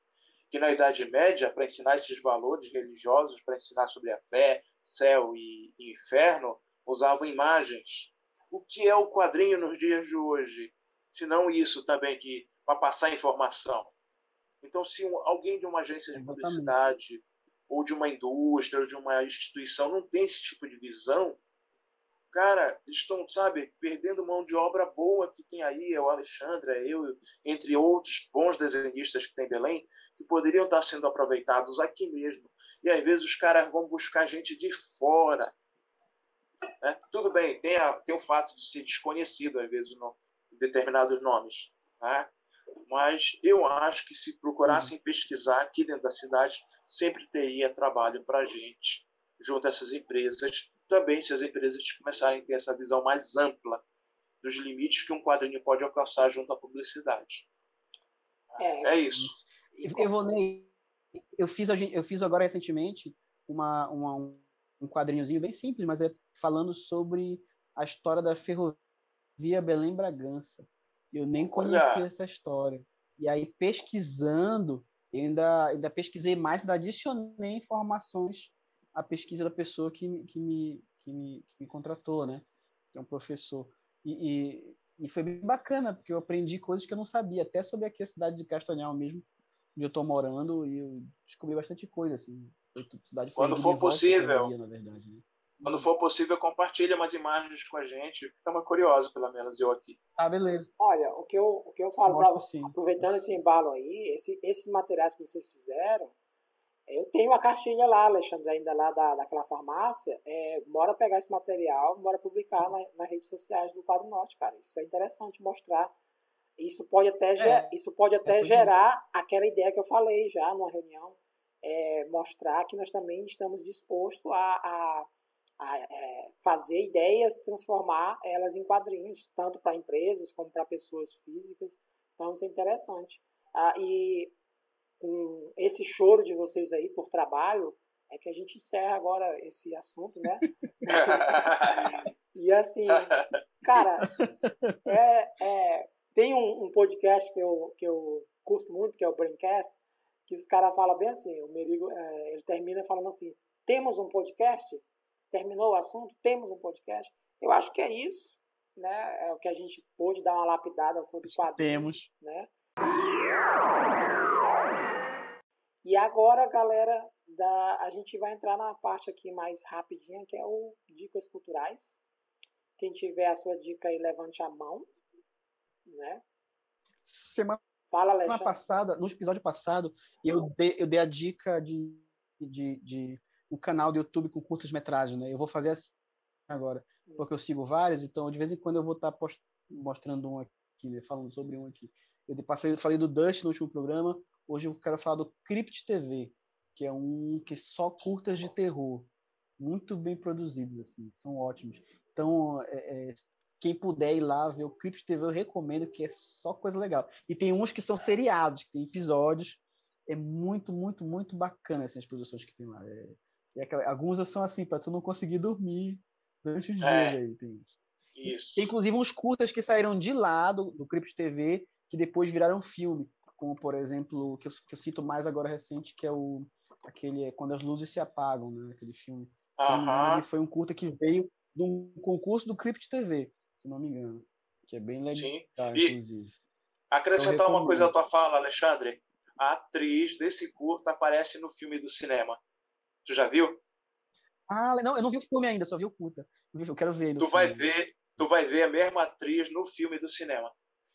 que na Idade Média, para ensinar esses valores religiosos, para ensinar sobre a fé, céu e inferno, usavam imagens. O que é o quadrinho nos dias de hoje? Se não isso também, para passar informação. Então, se alguém de uma agência de publicidade, ou de uma indústria, ou de uma instituição não tem esse tipo de visão, cara, estão, sabe, perdendo mão de obra boa que tem aí, é o Alexandre, é eu, entre outros bons desenhistas que tem em Belém, que poderiam estar sendo aproveitados aqui mesmo. E às vezes os caras vão buscar gente de fora. Né? Tudo bem, tem o fato de ser desconhecido, às vezes, determinados nomes. Né? Mas eu acho que se procurassem pesquisar aqui dentro da cidade, sempre teria trabalho para a gente, junto a essas empresas. Também se as empresas começarem a ter essa visão mais ampla dos limites que um quadrinho pode alcançar junto à publicidade. É isso. Eu fiz agora recentemente um quadrinhozinho bem simples, mas é falando sobre a história da ferrovia Belém-Bragança. Eu nem conhecia essa história. E aí, pesquisando, eu ainda pesquisei mais, ainda adicionei informações à pesquisa da pessoa que me contratou, né? Que é um professor. E foi bem bacana, porque eu aprendi coisas que eu não sabia, até sobre aqui a cidade de Castanhal mesmo, onde eu estou morando, e eu descobri bastante coisa, assim. Cidade Quando for possível, na verdade, né? Quando for possível, compartilha umas imagens com a gente. Fica curioso, pelo menos eu aqui. Beleza. Olha, o que eu falo, aproveitando esse embalo aí, esses materiais que vocês fizeram, eu tenho uma cartilha lá, Alexandre, ainda lá daquela farmácia, bora pegar esse material, bora publicar nas redes sociais do Quadro Norte, cara. Isso é interessante mostrar. Isso pode até gerar aquela ideia que eu falei já numa reunião, mostrar que nós também estamos dispostos a fazer ideias, transformar elas em quadrinhos, tanto para empresas como para pessoas físicas. Então, isso é interessante. E com esse choro de vocês aí por trabalho, é que a gente encerra agora esse assunto, né? E assim, cara, tem um podcast que eu curto muito, que é o Braincast, que os caras falam bem assim, o Merigo, ele termina falando assim, temos um podcast? Terminou o assunto? Temos um podcast? Eu acho que é isso, né? É o que a gente pôde dar uma lapidada sobre quadrinhos. Temos. Né? E agora, galera, a gente vai entrar na parte aqui mais rapidinha, que é o Dicas Culturais. Quem tiver a sua dica aí, levante a mão. Né? Fala, Alexandre. No episódio passado, eu dei a dica de um canal do YouTube com curtas-metragens, né? Eu vou fazer assim agora, porque eu sigo vários, então de vez em quando eu vou estar mostrando um aqui, né? Falando sobre um aqui. Eu falei do Dust no último programa, hoje eu quero falar do Crypt TV, que é que só curtas de terror, muito bem produzidos, assim, são ótimos. Então, quem puder ir lá ver o Crypt TV, eu recomendo, que é só coisa legal. E tem uns que são seriados, que tem episódios, é muito, muito, muito bacana essas produções que tem lá. Alguns são assim, para tu não conseguir dormir durante os dias aí. Isso. Tem inclusive uns curtas que saíram de lá do Crypt TV, que depois viraram filme, como por exemplo, que eu cito mais agora recente, que é aquele Quando as Luzes Se Apagam, né? Aquele filme. Ele foi um curta que veio de um concurso do Crypt TV, se não me engano, que é bem legal. Sim. Inclusive. Acrescentar uma coisa à tua fala, Alexandre. A atriz desse curta aparece no filme do cinema. Tu já viu? Não, eu não vi o filme ainda, só vi o curta. Eu quero ver. Tu vai ver a mesma atriz no filme do cinema.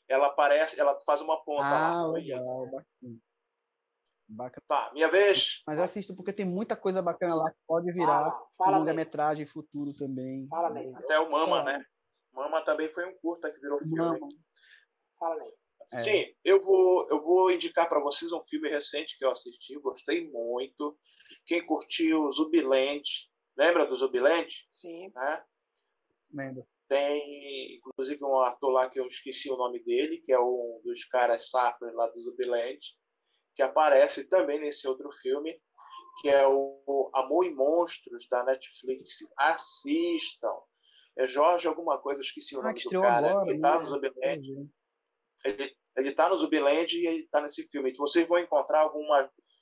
Ela aparece, ela faz uma ponta lá. Legal, bacana. Tá, minha vez. Mas assisto porque tem muita coisa bacana lá que pode virar longa-metragem futuro também. Fala, Ney. Até o Mama, né? Mama também foi um curta que virou filme. Fala aí. Sim, eu vou indicar para vocês um filme recente que eu assisti, gostei muito. Quem curtiu Zumbiland, lembra do Zumbiland? Sim. Né? Lembro. Tem, inclusive, um ator lá que eu esqueci o nome dele, que é um dos caras sacros lá do Zumbiland, que aparece também nesse outro filme, que é o Amor e Monstros, da Netflix. Assistam. É Jorge alguma coisa, eu esqueci o nome do cara. Agora, Ele tá no Zumbiland. Ele tá no Zumbiland e ele tá nesse filme. Então, vocês vão encontrar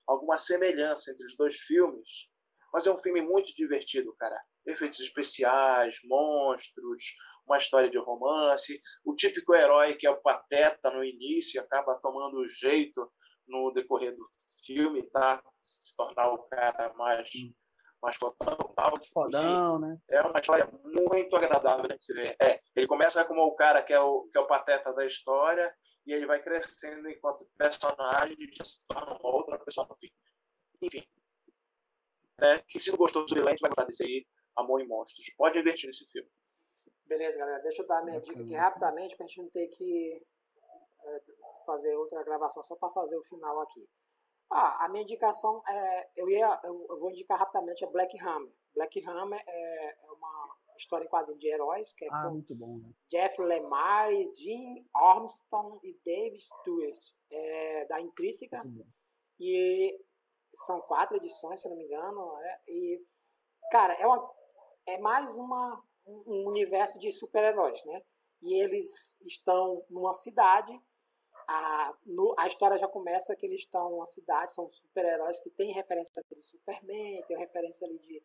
alguma semelhança entre os dois filmes. Mas é um filme muito divertido, cara. Efeitos especiais, monstros, uma história de romance. O típico herói que é o pateta no início acaba tomando jeito no decorrer do filme, tá? Se tornar o cara mais fodão, né? É uma história muito agradável de se ver. Ele começa como o cara que é o pateta da história e ele vai crescendo enquanto personagem e já se torna uma outra pessoa no fim. Enfim. Que se não gostou do Zumbiland, vai gostar desse aí, Amor e Monstros. Pode investir nesse filme. Beleza, galera. Deixa eu dar a minha dica aqui rapidamente pra gente não ter que fazer outra gravação só para fazer o final aqui. A minha indicação eu vou indicar rapidamente a Black Hammer. Black Hammer é uma história em quadrinho de heróis que é com muito bom, né? Jeff Lemire, Jim Armstrong e Dave Stewart, da Intrínseca. E são 4 edições, se não me engano. E, cara, é mais um universo de super-heróis, né? E eles estão numa cidade. A história já começa que eles estão numa cidade, são super-heróis que tem referência de Superman, tem referência ali de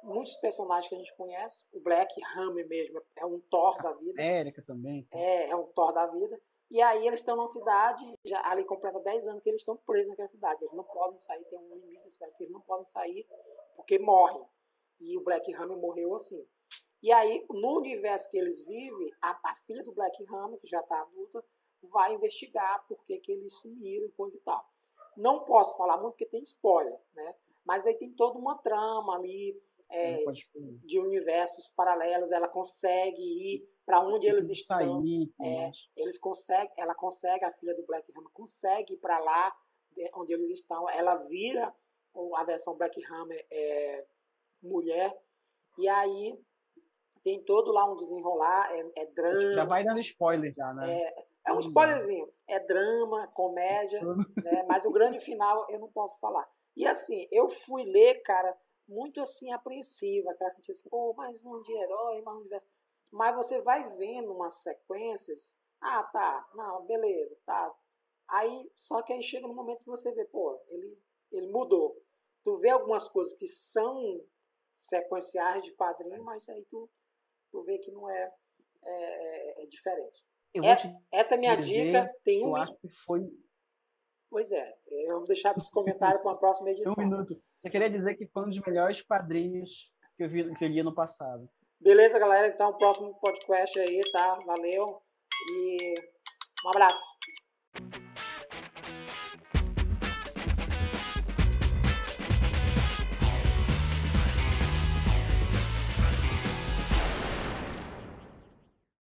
muitos personagens que a gente conhece. O Black Hammer mesmo é um Thor da vida. América também. É um Thor da vida. E aí eles estão numa cidade, já ali completa 10 anos que eles estão presos naquela cidade. Eles não podem sair, tem um limite da cidade que eles não podem sair porque morrem. E o Black Hammer morreu assim. E aí, no universo que eles vivem, a filha do Black Hammer, que já está adulta, vai investigar por que eles sumiram e coisa e tal. Não posso falar muito porque tem spoiler, né? Mas aí tem toda uma trama ali de universos paralelos. Ela consegue ir para onde eles estão. Ela consegue, a filha do Black Hammer consegue ir para lá onde eles estão. Ela vira a versão Black Hammer mulher. E aí tem todo lá um desenrolar, drama. Já vai dando spoiler já, né? É um spoilerzinho. É drama, comédia, né? Mas o grande final eu não posso falar. E assim, eu fui ler, cara, muito assim, apreensiva. Aquela sentia assim, mais um de herói, mais um universo. Mas você vai vendo umas sequências. Tá, não, beleza, tá. Aí, só que aí chega no momento que você vê, ele mudou. Tu vê algumas coisas que são sequenciais de quadrinho, mas aí tu vê que não é diferente. Essa é minha dica. Tem eu acho que foi. Pois eu vou deixar esse comentário para uma próxima edição. Um minuto. Você queria dizer que foi um dos melhores quadrinhos que eu li no passado. Beleza, galera. Então, próximo podcast aí, tá? Valeu. E um abraço.